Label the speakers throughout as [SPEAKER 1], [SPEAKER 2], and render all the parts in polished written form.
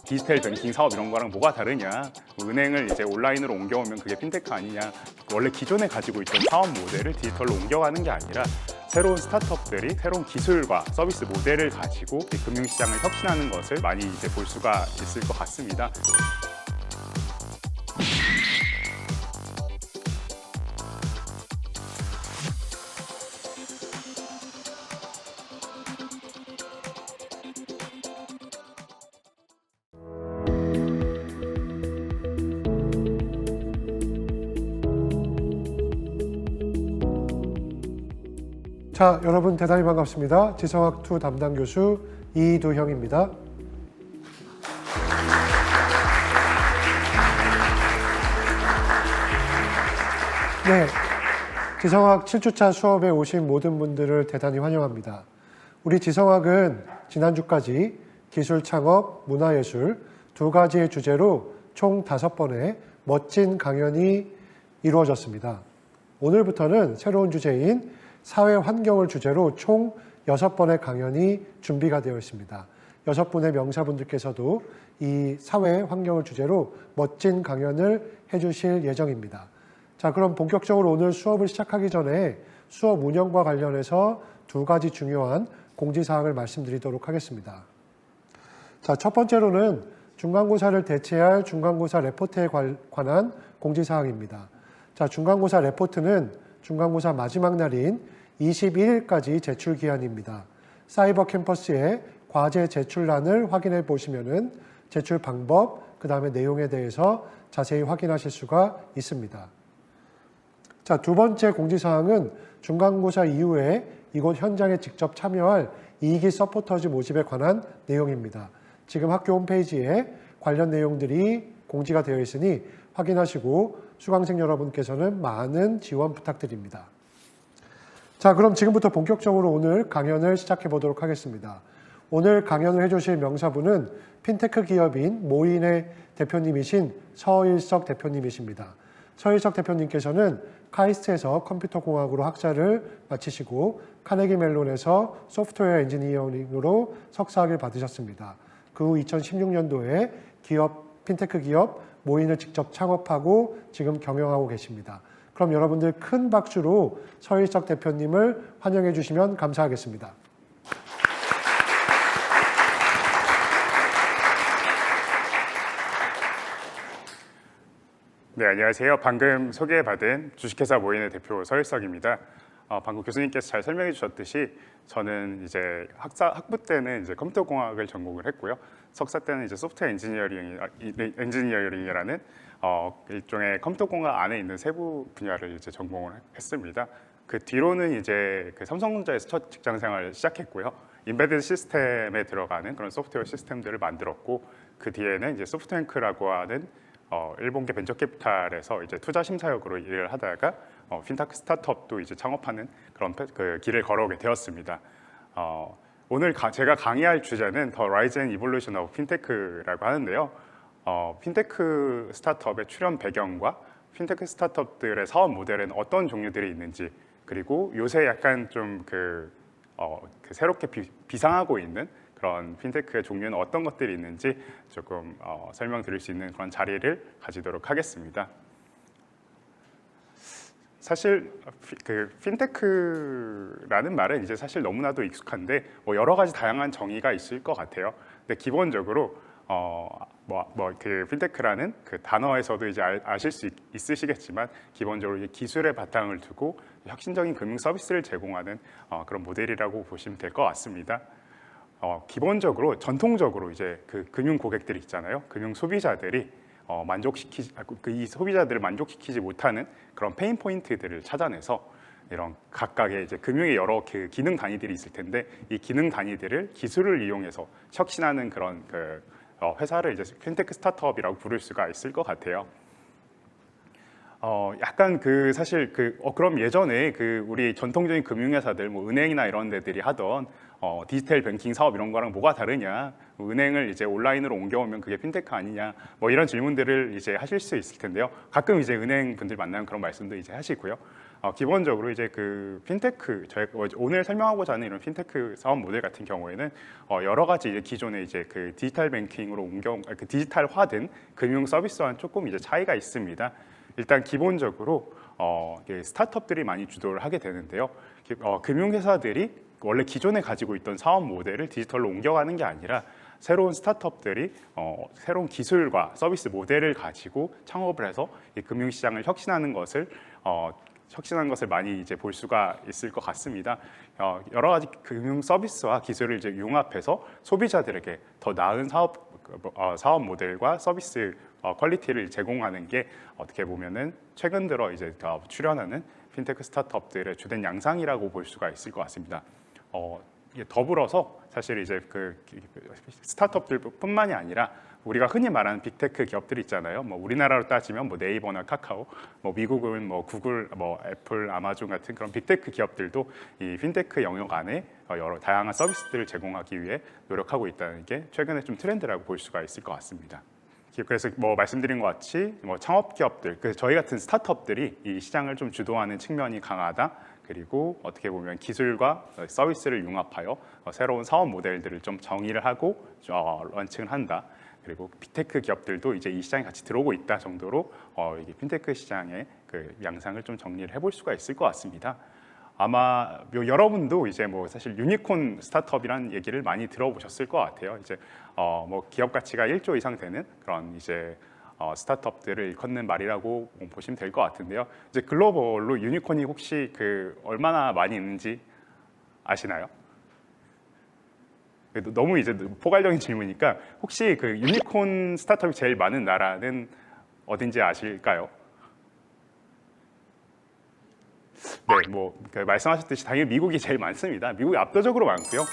[SPEAKER 1] 디지털 뱅킹 사업 이런 거랑 뭐가 다르냐, 뭐 은행을 이제 온라인으로 옮겨오면 그게 핀테크 아니냐. 원래 기존에 가지고 있던 사업 모델을 디지털로 옮겨가는 게 아니라 새로운 스타트업들이 새로운 기술과 서비스 모델을 가지고 이 금융시장을 혁신하는 것을 많이 이제 볼 수가 있을 것 같습니다.
[SPEAKER 2] 자, 여러분 대단히 반갑습니다. 지성학2 담당 교수 이두형입니다. 네, 지성학 7주차 수업에 오신 모든 분들을 대단히 환영합니다. 우리 지성학은 지난주까지 기술 창업, 문화예술 두 가지의 주제로 총 5번의 멋진 강연이 이루어졌습니다. 오늘부터는 새로운 주제인 사회 환경을 주제로 총 6번의 강연이 준비가 되어 있습니다. 6분의 명사분들께서도 이 사회 환경을 주제로 멋진 강연을 해주실 예정입니다. 자, 그럼 본격적으로 오늘 수업을 시작하기 전에 수업 운영과 관련해서 두 가지 중요한 공지사항을 말씀드리도록 하겠습니다. 자, 첫 번째로는 중간고사를 대체할 중간고사 레포트에 관한 공지사항입니다. 자, 중간고사 레포트는 중간고사 마지막 날인 21일까지 제출 기한입니다. 사이버 캠퍼스의 과제 제출란을 확인해 보시면은 제출 방법, 그 다음에 내용에 대해서 자세히 확인하실 수가 있습니다. 자, 두 번째 공지사항은 중간고사 이후에 이곳 현장에 직접 참여할 2기 서포터즈 모집에 관한 내용입니다. 지금 학교 홈페이지에 관련 내용들이 공지가 되어 있으니 확인하시고 수강생 여러분께서는 많은 지원 부탁드립니다. 자, 그럼 지금부터 본격적으로 오늘 강연을 시작해 보도록 하겠습니다. 오늘 강연을 해주실 명사분은 핀테크 기업인 모인의 대표님이신 서일석 대표님이십니다. 서일석 대표님께서는 카이스트에서 컴퓨터공학으로 학사를 마치시고 카네기 멜론에서 소프트웨어 엔지니어링으로 석사학위를 받으셨습니다. 그 후 2016년도에 핀테크 기업 모인을 직접 창업하고 지금 경영하고 계십니다. 그럼 여러분들 큰 박수로 서일석 대표님을 환영해 주시면 감사하겠습니다.
[SPEAKER 1] 네, 안녕하세요. 방금 소개받은 주식회사 모인의 대표 서일석입니다. 방금 교수님께서 잘 설명해 주셨듯이 저는 이제 학부 때는 이제 컴퓨터공학을 전공을 했고요. 석사 때는 이제 소프트웨어 엔지니어링이라는 일종의 컴퓨터공학 안에 있는 세부 분야를 이제 전공을 했습니다. 그 뒤로는 이제 그 삼성전자에서 첫 직장 생활을 시작했고요. 인베디드 시스템에 들어가는 그런 소프트웨어 시스템들을 만들었고, 그 뒤에는 이제 소프트뱅크라고 하는 일본계 벤처캐피탈에서 이제 투자 심사역으로 일을 하다가 핀테크 스타트업도 이제 창업하는 그런 그 길을 걸어오게 되었습니다. 오늘 제가 강의할 주제는 The Rise and Evolution of Fintech라고 하는데요. 핀테크 스타트업의 출현 배경과 핀테크 스타트업들의 사업 모델에는 어떤 종류들이 있는지, 그리고 요새 약간 좀 새롭게 비상하고 있는 그런 핀테크의 종류는 어떤 것들이 있는지 조금 설명드릴 수 있는 그런 자리를 가지도록 하겠습니다. 사실 그 핀테크라는 말은 이제 사실 너무나도 익숙한데 여러 가지 다양한 정의가 있을 것 같아요. 근데 기본적으로 그 핀테크라는 그 단어에서도 이제 아실 수 있으시겠지만, 기본적으로 기술의 바탕을 두고 혁신적인 금융 서비스를 제공하는 그런 모델이라고 보시면 될 것 같습니다. 기본적으로 전통적으로 이제 그 금융 고객들이 있잖아요. 금융 소비자들이 이 소비자들을 만족시키지 못하는 그런 페인 포인트들을 찾아내서 이런 각각의 이제 금융의 여러 그 기능 단위들이 있을 텐데, 이 기능 단위들을 기술을 이용해서 혁신하는 그런 회사를 이제 핀테크 스타트업이라고 부를 수가 있을 것 같아요. 약간 사실 그럼 예전에 우리 전통적인 금융회사들, 뭐 은행이나 이런 데들이 하던 디지털 뱅킹 사업 이런 거랑 뭐가 다르냐, 은행을 이제 온라인으로 옮겨오면 그게 핀테크 아니냐, 뭐 이런 질문들을 이제 하실 수 있을 텐데요. 가끔 이제 은행 분들 만나면 그런 말씀도 이제 하시고요. 기본적으로 이제 그 핀테크 저희가 오늘 설명하고자 하는 이런 핀테크 사업 모델 같은 경우에는 여러 가지 이제 기존의 이제 그 디지털 뱅킹으로 그 디지털화된 금융 서비스와는 조금 이제 차이가 있습니다. 일단 기본적으로 스타트업들이 많이 주도를 하게 되는데요. 금융회사들이 원래 기존에 가지고 있던 사업 모델을 디지털로 옮겨가는 게 아니라 새로운 스타트업들이 새로운 기술과 서비스 모델을 가지고 창업을 해서 이 금융시장을 혁신하는 것을 많이 이제 볼 수가 있을 것 같습니다. 여러 가지 금융 서비스와 기술을 이제 융합해서 소비자들에게 더 나은 사업 모델과 서비스 퀄리티를 제공하는 게 어떻게 보면은 최근 들어 이제 출현하는 핀테크 스타트업들의 주된 양상이라고 볼 수가 있을 것 같습니다. 더불어서 사실 이제 그 스타트업들뿐만이 아니라 우리가 흔히 말하는 빅테크 기업들 있잖아요. 뭐 우리나라로 따지면 뭐 네이버나 카카오, 뭐 미국은 뭐 구글, 뭐 애플, 아마존 같은 그런 빅테크 기업들도 이 핀테크 영역 안에 여러 다양한 서비스들을 제공하기 위해 노력하고 있다는 게 최근에 좀 트렌드라고 볼 수가 있을 것 같습니다. 그래서 뭐 말씀드린 것 같이 뭐 창업 기업들, 그래서 저희 같은 스타트업들이 이 시장을 좀 주도하는 측면이 강하다. 그리고 어떻게 보면 기술과 서비스를 융합하여 새로운 사업 모델들을 좀 정의를 하고 런칭을 한다. 그리고 빅테크 기업들도 이제 이 시장에 같이 들어오고 있다 정도로 이게 핀테크 시장의 그 양상을 좀 정리를 해볼 수가 있을 것 같습니다. 아마 여러분도 이제 뭐 사실 유니콘 스타트업이라는 얘기를 많이 들어보셨을 것 같아요. 이제 뭐 기업 가치가 1조 이상 되는 그런 이제 스타트업들을 일컫는 말이라고 보시면 될 것 같은데요. 이제 글로벌로 유니콘이 혹시 그 얼마나 많이 있는지 아시나요? 너무 이제 포괄적인 질문이니까 혹시 그 유니콘 스타트업이 제일 많은 나라는 어딘지 아실까요? 네, 뭐 말씀하셨듯이 당연히 미국이 제일 많습니다. 미국이 압도적으로 많고요.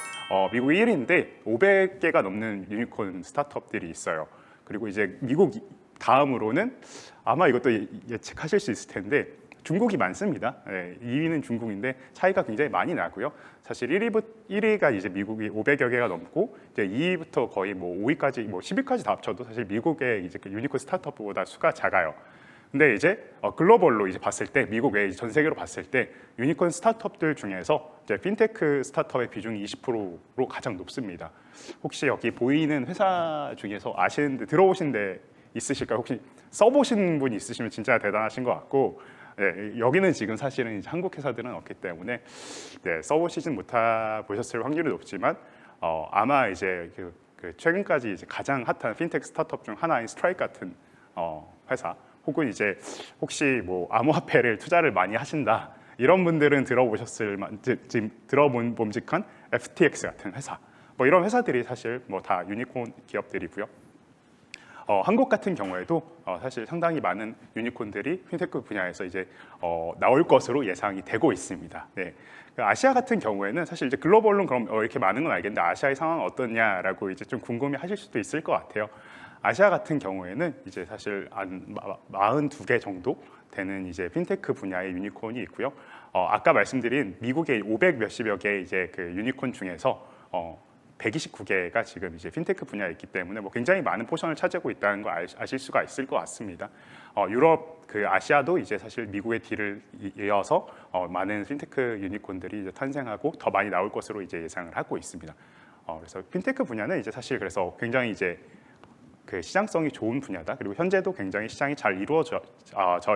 [SPEAKER 1] 미국이 1위인데 500개가 넘는 유니콘 스타트업들이 있어요. 그리고 이제 미국 다음으로는 아마 이것도 예측하실 수 있을 텐데 중국이 많습니다. 네, 2위는 중국인데 차이가 굉장히 많이 나고요. 사실 1위가 이제 미국이 500여 개가 넘고 이제 2위부터 거의 뭐 5위까지 뭐 10위까지 다 합쳐도 사실 미국의 이제 그 유니콘 스타트업보다 수가 작아요. 근데 이제 글로벌로 이제 봤을 때 미국 외 전 세계로 봤을 때 유니콘 스타트업들 중에서 이제 핀테크 스타트업의 비중이 20%로 가장 높습니다. 혹시 여기 보이는 회사 중에서 아시는데 들어보신 데 있으실까요? 혹시 써보신 분이 있으시면 진짜 대단하신 것 같고, 네, 여기는 지금 사실은 이제 한국 회사들은 없기 때문에 네, 써보시진 못보셨을 확률이 높지만 아마 이제 그 최근까지 이제 가장 핫한 핀테크 스타트업 중 하나인 스트라이크 같은 회사, 혹은 이제 혹시 뭐 암호화폐를 투자를 많이 하신다 이런 분들은 지금 들어본 봄직한 FTX 같은 회사, 뭐 이런 회사들이 사실 뭐 다 유니콘 기업들이고요. 한국 같은 경우에도 사실 상당히 많은 유니콘들이 핀테크 분야에서 이제 나올 것으로 예상이 되고 있습니다. 네. 아시아 같은 경우에는 사실 이제 글로벌로 그럼 이렇게 많은 건 알겠는데 아시아의 상황은 어떠냐라고 이제 좀 궁금해하실 수도 있을 것 같아요. 아시아 같은 경우에는 이제 사실 한 42개 정도 되는 이제 핀테크 분야의 유니콘이 있고요. 아까 말씀드린 미국의 500 몇십여 개 이제 그 유니콘 중에서 129개가 지금 이제 핀테크 분야에 있기 때문에 뭐 굉장히 많은 포션을 차지하고 있다는 걸 아실 수가 있을 것 같습니다. 유럽, 아시아도 이제 사실 미국의 뒤를 이어서 많은 핀테크 유니콘들이 이제 탄생하고 더 많이 나올 것으로 이제 예상을 하고 있습니다. 그래서 핀테크 분야는 이제 사실 그래서 굉장히 이제 그 시장성이 좋은 분야다. 그리고 현재도 굉장히 시장이 잘 이루어져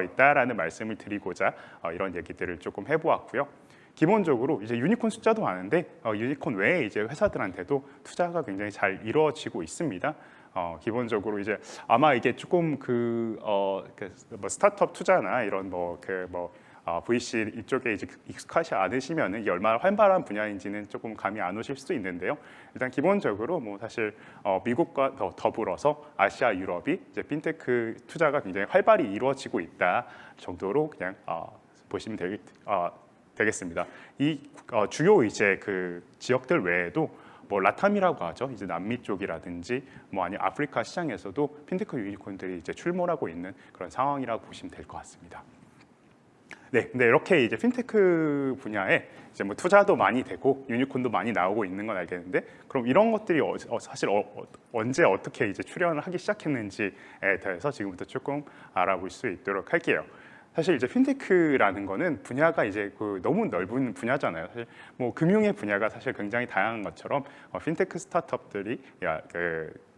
[SPEAKER 1] 있다라는 말씀을 드리고자 이런 얘기들을 조금 해보았고요. 기본적으로 이제 유니콘 숫자도 많은데 유니콘 외에 이제 회사들한테도 투자가 굉장히 잘 이루어지고 있습니다. 기본적으로 이제 아마 이게 조금 뭐 스타트업 투자나 이런 VC 이쪽에 이제 익숙하지 않으시면은 이게 얼마나 활발한 분야인지는 조금 감이 안 오실 수도 있는데요. 일단 기본적으로 뭐 사실 미국과 더불어서 아시아, 유럽이 이제 핀테크 투자가 굉장히 활발히 이루어지고 있다 정도로 그냥 보시면 되겠습니다. 이 주요 이제 그 지역들 외에도 뭐 라탐이라고 하죠. 이제 남미 쪽이라든지 뭐 아니면 아프리카 시장에서도 핀테크 유니콘들이 이제 출몰하고 있는 그런 상황이라고 보시면 될 것 같습니다. 네, 근데 이렇게 이제 핀테크 분야에 이제 뭐 투자도 많이 되고 유니콘도 많이 나오고 있는 건 알겠는데, 그럼 이런 것들이 사실 언제 어떻게 이제 출현을 하기 시작했는지에 대해서 지금부터 조금 알아볼 수 있도록 할게요. 사실 이제 핀테크라는 거는 분야가 이제 그 너무 넓은 분야잖아요. 사실 뭐 금융의 분야가 사실 굉장히 다양한 것처럼 핀테크 스타트업들이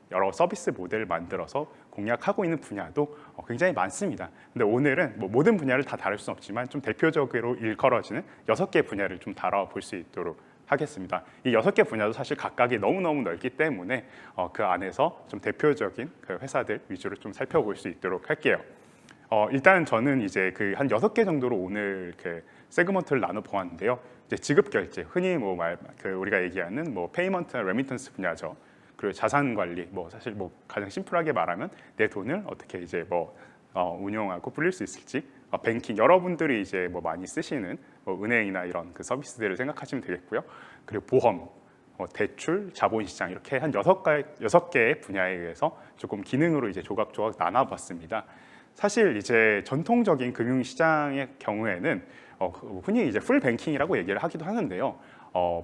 [SPEAKER 1] 여러 서비스 모델을 만들어서 공략하고 있는 분야도 굉장히 많습니다. 근데 오늘은 뭐 모든 분야를 다 다룰 수는 없지만 좀 대표적으로 일컬어지는 6개 분야를 좀 다뤄볼 수 있도록 하겠습니다. 이 6개 분야도 사실 각각이 너무너무 넓기 때문에 그 안에서 좀 대표적인 그 회사들 위주로 좀 살펴볼 수 있도록 할게요. 일단 저는 이제 그 한 6개 정도로 오늘 그 세그먼트를 나눠 보았는데요. 이제 지급 결제, 흔히 뭐 우리가 얘기하는 뭐 페이먼트나 레미턴스 분야죠. 그리고 자산 관리, 뭐 사실 뭐 가장 심플하게 말하면 내 돈을 어떻게 이제 뭐 운용하고 불릴 수 있을지, 뱅킹, 여러분들이 이제 뭐 많이 쓰시는 뭐 은행이나 이런 그 서비스들을 생각하시면 되겠고요. 그리고 보험, 대출, 자본시장 이렇게 한 6개의 분야에 의해서 조금 기능으로 이제 조각조각 나눠봤습니다. 사실 이제 전통적인 금융시장의 경우에는 흔히 이제 풀 뱅킹이라고 얘기를 하기도 하는데요.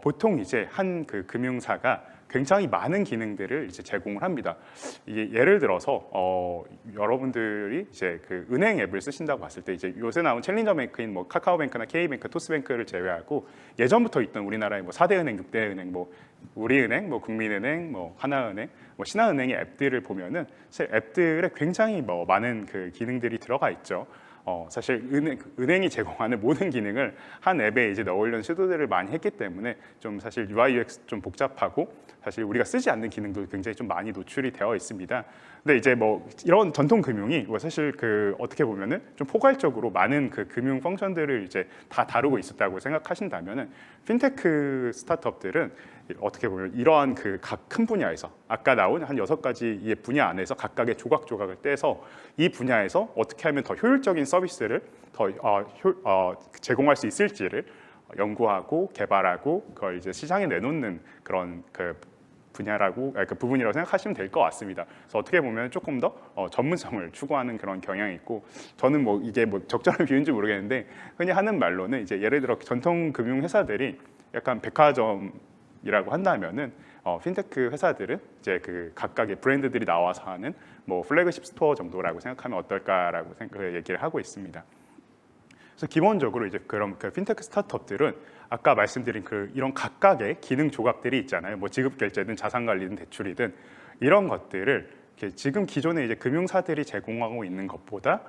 [SPEAKER 1] 보통 이제 한 그 금융사가 굉장히 많은 기능들을 이제 제공을 합니다. 이게 예를 들어서 여러분들이 이제 그 은행 앱을 쓰신다고 봤을 때 이제 요새 나온 챌린저 뱅크인 뭐 카카오뱅크나 K뱅크, 토스뱅크를 제외하고 예전부터 있던 우리나라의 뭐 4대 은행, 6대 은행, 뭐 우리은행, 뭐 국민은행, 뭐 하나은행, 뭐 신한은행의 앱들을 보면은 사실 앱들에 굉장히 뭐 많은 그 기능들이 들어가 있죠. 사실 은행이 제공하는 모든 기능을 한 앱에 이제 넣으려는 시도들을 많이 했기 때문에 좀 사실 UI UX 좀 복잡하고 사실 우리가 쓰지 않는 기능도 굉장히 좀 많이 노출이 되어 있습니다. 근데 이제 뭐 이런 전통 금융이 뭐 사실 그 어떻게 보면은 좀 포괄적으로 많은 그 금융 펑션들을 이제 다 다루고 있었다고 생각하신다면은 핀테크 스타트업들은 어떻게 보면 이러한 그 각 큰 분야에서 아까 나온 한 6가지의 분야 안에서 각각의 조각조각을 떼서 이 분야에서 어떻게 하면 더 효율적인 서비스를 더 제공할 수 있을지를 연구하고 개발하고 그걸 이제 시장에 내놓는 그런 그 분야라고 그 부분이라고 생각하시면 될 것 같습니다. 그래서 어떻게 보면 조금 더 전문성을 추구하는 그런 경향이 있고 저는 뭐 이게 뭐 적절한 비유인지 모르겠는데 흔히 하는 말로는 이제 예를 들어 전통 금융 회사들이 약간 백화점이라고 한다면은 핀테크 회사들은 이제 그 각각의 브랜드들이 나와서 하는 뭐 플래그십 스토어 정도라고 생각하면 어떨까라고 얘기를 하고 있습니다. 그래서 기본적으로 이제 그런 그 핀테크 스타트업들은 아까 말씀드린 그 이런 각각의 기능 조각들이 있잖아요. 뭐 지급 결제든 자산 관리든 대출이든 이런 것들을 지금 기존의 이제 금융사들이 제공하고 있는 것보다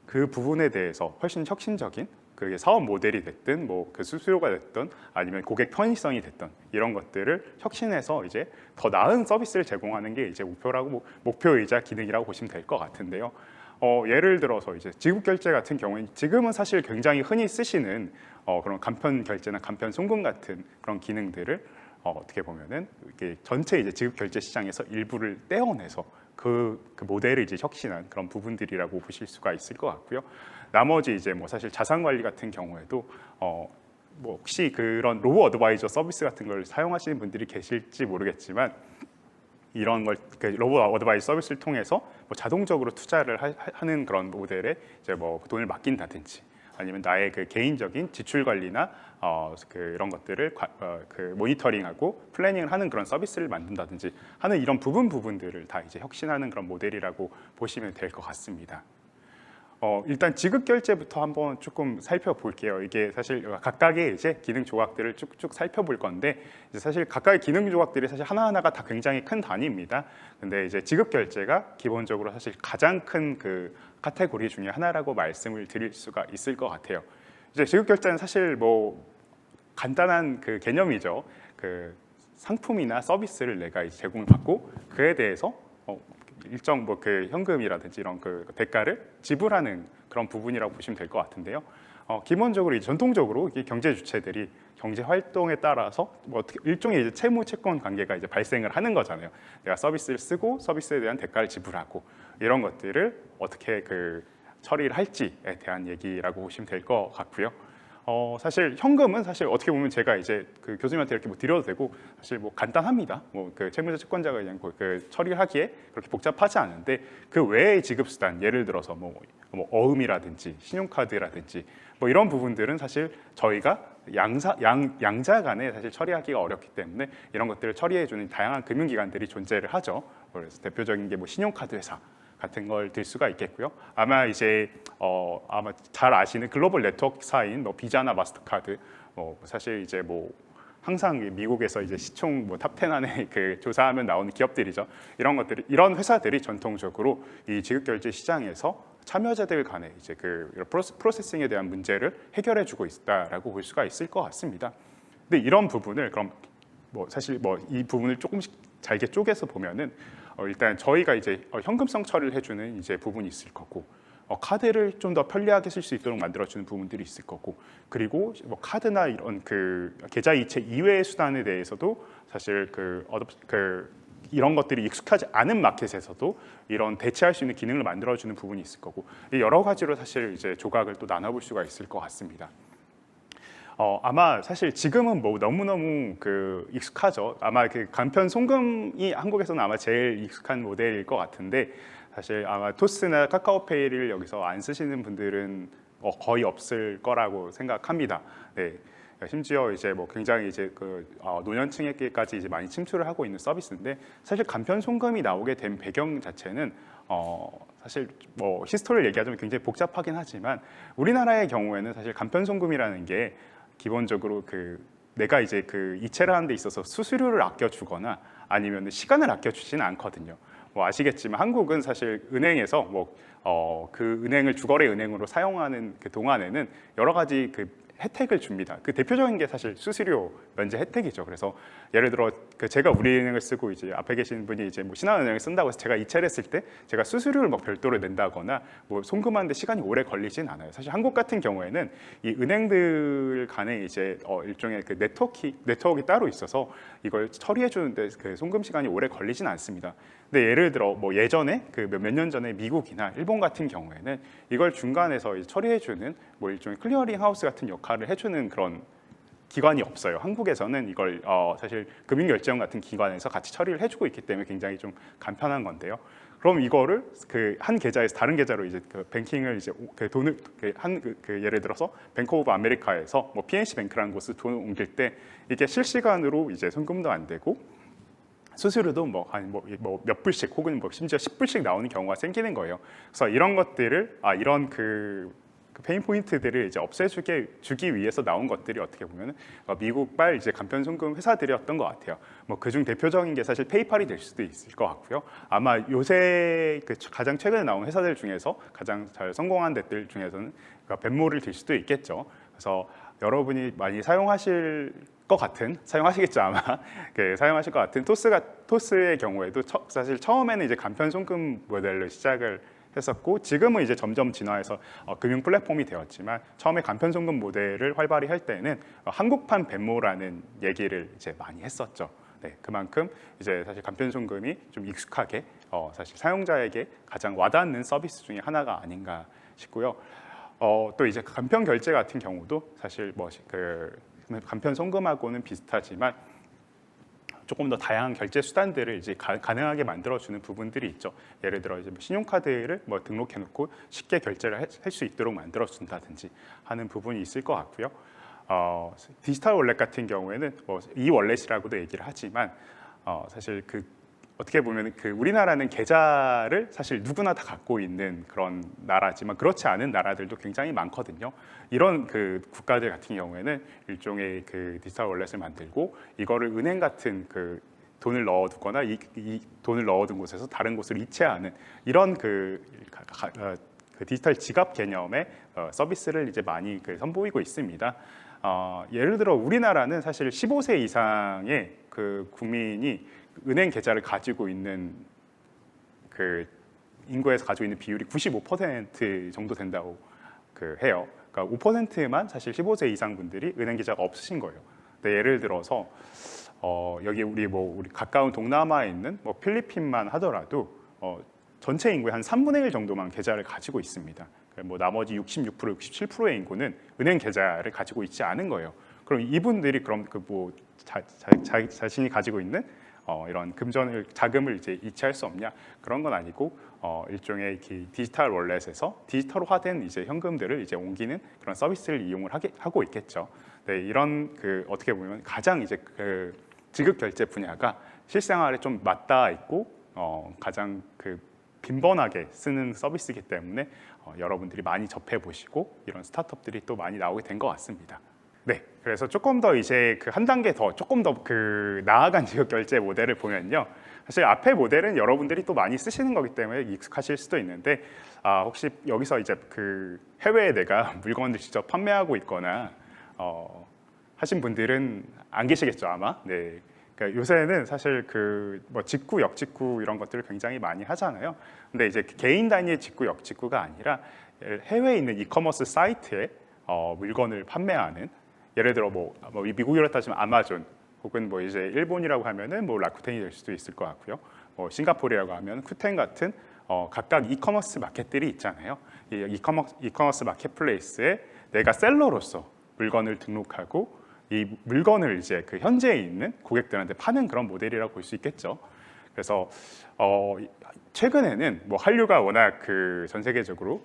[SPEAKER 1] 그 부분에 대해서 훨씬 혁신적인 그게 사업 모델이 됐든 뭐 그 수수료가 됐든 아니면 고객 편의성이 됐든 이런 것들을 혁신해서 이제 더 나은 서비스를 제공하는 게 이제 목표이자 기능이라고 보시면 될 것 같은데요. 예를 들어서 이제 지급 결제 같은 경우는 지금은 사실 굉장히 흔히 쓰시는 그런 간편 결제나 간편 송금 같은 그런 기능들을 어떻게 보면은 이게 전체 이제 지급 결제 시장에서 일부를 떼어내서 그 모델을 이제 혁신한 그런 부분들이라고 보실 수가 있을 것 같고요. 나머지 이제 뭐 사실 자산 관리 같은 경우에도 뭐 혹시 그런 로보 어드바이저 서비스 같은 걸 사용하시는 분들이 계실지 모르겠지만 이런 걸 로보 어드바이저 서비스를 통해서 뭐 자동적으로 투자를 하는 그런 모델에 이제 뭐 돈을 맡긴다든지 아니면 나의 그 개인적인 지출 관리나 그런 것들을 그 모니터링하고 플래닝을 하는 그런 서비스를 만든다든지 하는 이런 부분들을 다 이제 혁신하는 그런 모델이라고 보시면 될 것 같습니다. 일단 지급 결제부터 한번 조금 살펴볼게요. 이게 사실 각각의 이제 기능 조각들을 쭉쭉 살펴볼 건데 이제 사실 각각의 기능 조각들이 사실 하나하나가 다 굉장히 큰 단위입니다. 근데 이제 지급 결제가 기본적으로 사실 가장 큰 그 카테고리 중에 하나라고 말씀을 드릴 수가 있을 것 같아요. 이제 지급 결제는 사실 뭐 간단한 그 개념이죠. 그 상품이나 서비스를 내가 이제 제공을 받고 그에 대해서 일정 뭐 그 현금이라든지 이런 그 대가를 지불하는 그런 부분이라고 보시면 될 것 같은데요. 기본적으로 전통적으로 이 경제 주체들이 경제 활동에 따라서 뭐 어떻게 일종의 이제 채무 채권 관계가 이제 발생을 하는 거잖아요. 내가 서비스를 쓰고 서비스에 대한 대가를 지불하고 이런 것들을 어떻게 그 처리를 할지에 대한 얘기라고 보시면 될 것 같고요. 사실 현금은 사실 어떻게 보면 제가 이제 그 교수님한테 이렇게 뭐 드려도 되고 사실 뭐 간단합니다. 뭐 그 채무자 채권자가 그냥 그 처리를 하기에 그렇게 복잡하지 않은데 그 외의 지급 수단 예를 들어서 뭐 어음이라든지 신용카드라든지 뭐 이런 부분들은 사실 저희가 양자 간에 사실 처리하기가 어렵기 때문에 이런 것들을 처리해 주는 다양한 금융기관들이 존재를 하죠. 그래서 대표적인 게 뭐 신용카드 회사 같은 걸 들 수가 있겠고요. 아마 이제 아마 잘 아시는 글로벌 네트워크사인 뭐 비자나 마스터카드, 사실 이제 뭐 항상 미국에서 이제 시총 뭐 탑10 안에 그 조사하면 나오는 기업들이죠. 이런 회사들이 전통적으로 이 지급결제 시장에서 참여자들 간의 이제 그 프로세싱에 대한 문제를 해결해주고 있다라고 볼 수가 있을 것 같습니다. 근데 이런 부분을 그럼 사실 이 부분을 조금씩 잘게 쪼개서 보면은 일단 저희가 이제 현금성 처리를 해주는 이제 부분이 있을 거고, 카드를 좀 더 편리하게 쓸 수 있도록 만들어주는 부분들이 있을 거고, 그리고 뭐 카드나 이런 그 계좌 이체 이외의 수단에 대해서도 사실 이런 것들이 익숙하지 않은 마켓에서도 이런 대체할 수 있는 기능을 만들어주는 부분이 있을 거고, 여러 가지로 사실 이제 조각을 또 나눠볼 수가 있을 것 같습니다. 아마 사실 지금은 뭐 너무너무 그 익숙하죠. 아마 그 간편 송금이 한국에서는 아마 제일 익숙한 모델일 것 같은데, 사실 아마 토스나 카카오페이를 여기서 안 쓰시는 분들은 거의 없을 거라고 생각합니다. 네. 심지어 이제 뭐 굉장히 이제 노년층에게까지 이제 많이 침투를 하고 있는 서비스인데, 사실 간편 송금이 나오게 된 배경 자체는 사실 뭐 히스토리를 얘기하자면 굉장히 복잡하긴 하지만, 우리나라의 경우에는 사실 간편 송금이라는 게 기본적으로 내가 이제 그 이체를 하는 데 있어서 수수료를 아껴주거나 아니면 시간을 아껴주지는 않거든요. 뭐 아시겠지만 한국은 사실 은행에서 그 은행을 주거래 은행으로 사용하는 그 동안에는 여러 가지 그 혜택을 줍니다. 그 대표적인 게 사실 수수료 면제 혜택이죠. 그래서 예를 들어 제가 우리은행을 쓰고 이제 앞에 계신 분이 이제 뭐 신한은행을 쓴다고 해서 제가 이체를 했을 때 제가 수수료를 뭐 별도로 낸다거나 뭐 송금하는데 시간이 오래 걸리진 않아요. 사실 한국 같은 경우에는 이 은행들 간에 이제 일종의 그 네트워크 따로 있어서 이걸 처리해 주는데 그 송금 시간이 오래 걸리진 않습니다. 근데 예를 들어 뭐 예전에 그 몇 년 전에 미국이나 일본 같은 경우에는 이걸 중간에서 처리해주는 뭐 일종의 클리어링 하우스 같은 역할을 해주는 그런 기관이 없어요. 한국에서는 이걸 사실 금융결제원 같은 기관에서 같이 처리를 해주고 있기 때문에 굉장히 좀 간편한 건데요. 그럼 이거를 그 한 계좌에서 다른 계좌로 이제 그 뱅킹을 이제 그 돈을 예를 들어서 뱅크 오브 아메리카에서 뭐 PNC 뱅크라는 곳을 돈을 옮길 때 이게 실시간으로 이제 송금도 안 되고 수수료도 몇 불씩 혹은 뭐 심지어 10불씩 나오는 경우가 생기는 거예요. 그래서 이런 것들을 이런 그 페인 포인트들을 이제 없애주기 위해서 나온 것들이 어떻게 보면 미국발 이제 간편 송금 회사들이었던 것 같아요. 뭐 그중 대표적인 게 사실 페이팔이 될 수도 있을 것 같고요. 아마 요새 가장 최근에 나온 회사들 중에서 가장 잘 성공한 데들 중에서는 벤모를 들 수도 있겠죠. 그래서 여러분이 많이 사용하시겠죠 아마. 사용하실 것 같은 토스의 경우에도 사실 처음에는 이제 간편 송금 모델로 시작을 했었고, 지금은 이제 점점 진화해서 금융 플랫폼이 되었지만, 처음에 간편 송금 모델을 활발히 할 때는 한국판 벤모라는 얘기를 이제 많이 했었죠. 네, 그만큼 이제 사실 간편 송금이 좀 익숙하게 사실 사용자에게 가장 와닿는 서비스 중에 하나가 아닌가 싶고요. 또 이제 간편 결제 같은 경우도 사실 간편 송금하고는 비슷하지만 조금 더 다양한 결제 수단들을 이제 가능하게 만들어주는 부분들이 있죠. 예를 들어 이제 신용카드를 등록해놓고 쉽게 결제를 할 수 있도록 만들어준다든지 하는 부분이 있을 것 같고요. 디지털 월렛 같은 경우에는 이 월렛이라고도 얘기를 하지만 사실 어떻게 보면 우리나라는 계좌를 사실 누구나 다 갖고 있는 그런 나라지만 그렇지 않은 나라들도 굉장히 많거든요. 이런 국가들 같은 경우에는 일종의 디지털 월렛을 만들고 이거를 은행 같은 돈을 넣어두거나 이 돈을 넣어둔 곳에서 다른 곳으로 이체하는 이런 디지털 지갑 개념의 서비스를 이제 많이 선보이고 있습니다. 예를 들어 우리나라는 사실 15세 이상의 국민이 은행 계좌를 가지고 있는 인구에서 가지고 있는 비율이 95% 정도 된다고 해요. 그러니까 5%만 사실 15세 이상 분들이 은행 계좌가 없으신 거예요. 근데 예를 들어서 여기 우리 가까운 동남아에 있는 필리핀만 하더라도 전체 인구의 한 3분의 1 정도만 계좌를 가지고 있습니다. 나머지 66%, 67%의 인구는 은행 계좌를 가지고 있지 않은 거예요. 그럼 이분들이 자신이 가지고 있는 이런 자금을 이제 이체할 수 없냐? 그런 건 아니고 일종의 디지털 월렛에서 디지털화된 이제 현금들을 이제 옮기는 그런 서비스를 이용을 하고 있겠죠. 네, 이런 어떻게 보면 가장 이제 지급 결제 분야가 실생활에 좀 맞닿아 있고 가장 빈번하게 쓰는 서비스이기 때문에 여러분들이 많이 접해 보시고 이런 스타트업들이 또 많이 나오게 된 것 같습니다. 네, 그래서 조금 더 이제 그 한 단계 더 조금 더 그 나아간 지급 결제 모델을 보면요. 사실 앞에 모델은 여러분들이 또 많이 쓰시는 거기 때문에 익숙하실 수도 있는데 혹시 여기서 이제 그 해외에 내가 물건을 직접 판매하고 있거나 하신 분들은 안 계시겠죠 아마. 네. 그러니까 요새는 사실 그 뭐 직구, 역직구 이런 것들을 굉장히 많이 하잖아요. 근데 이제 개인 단위의 직구, 역직구가 아니라 해외에 있는 이커머스 사이트에 물건을 판매하는 예를 들어 뭐 미국이라 따지면 아마존 혹은 뭐 이제 일본이라고 하면은 뭐 라쿠텐이 될 수도 있을 것 같고요. 뭐 싱가포르라고 하면 쿠텐 같은 각각 이커머스 마켓들이 있잖아요. 이 이커머스 마켓플레이스에 내가 셀러로서 물건을 등록하고 이 물건을 이제 그 현재에 있는 고객들한테 파는 그런 모델이라고 볼 수 있겠죠. 그래서 최근에는 뭐 한류가 워낙 그 전 세계적으로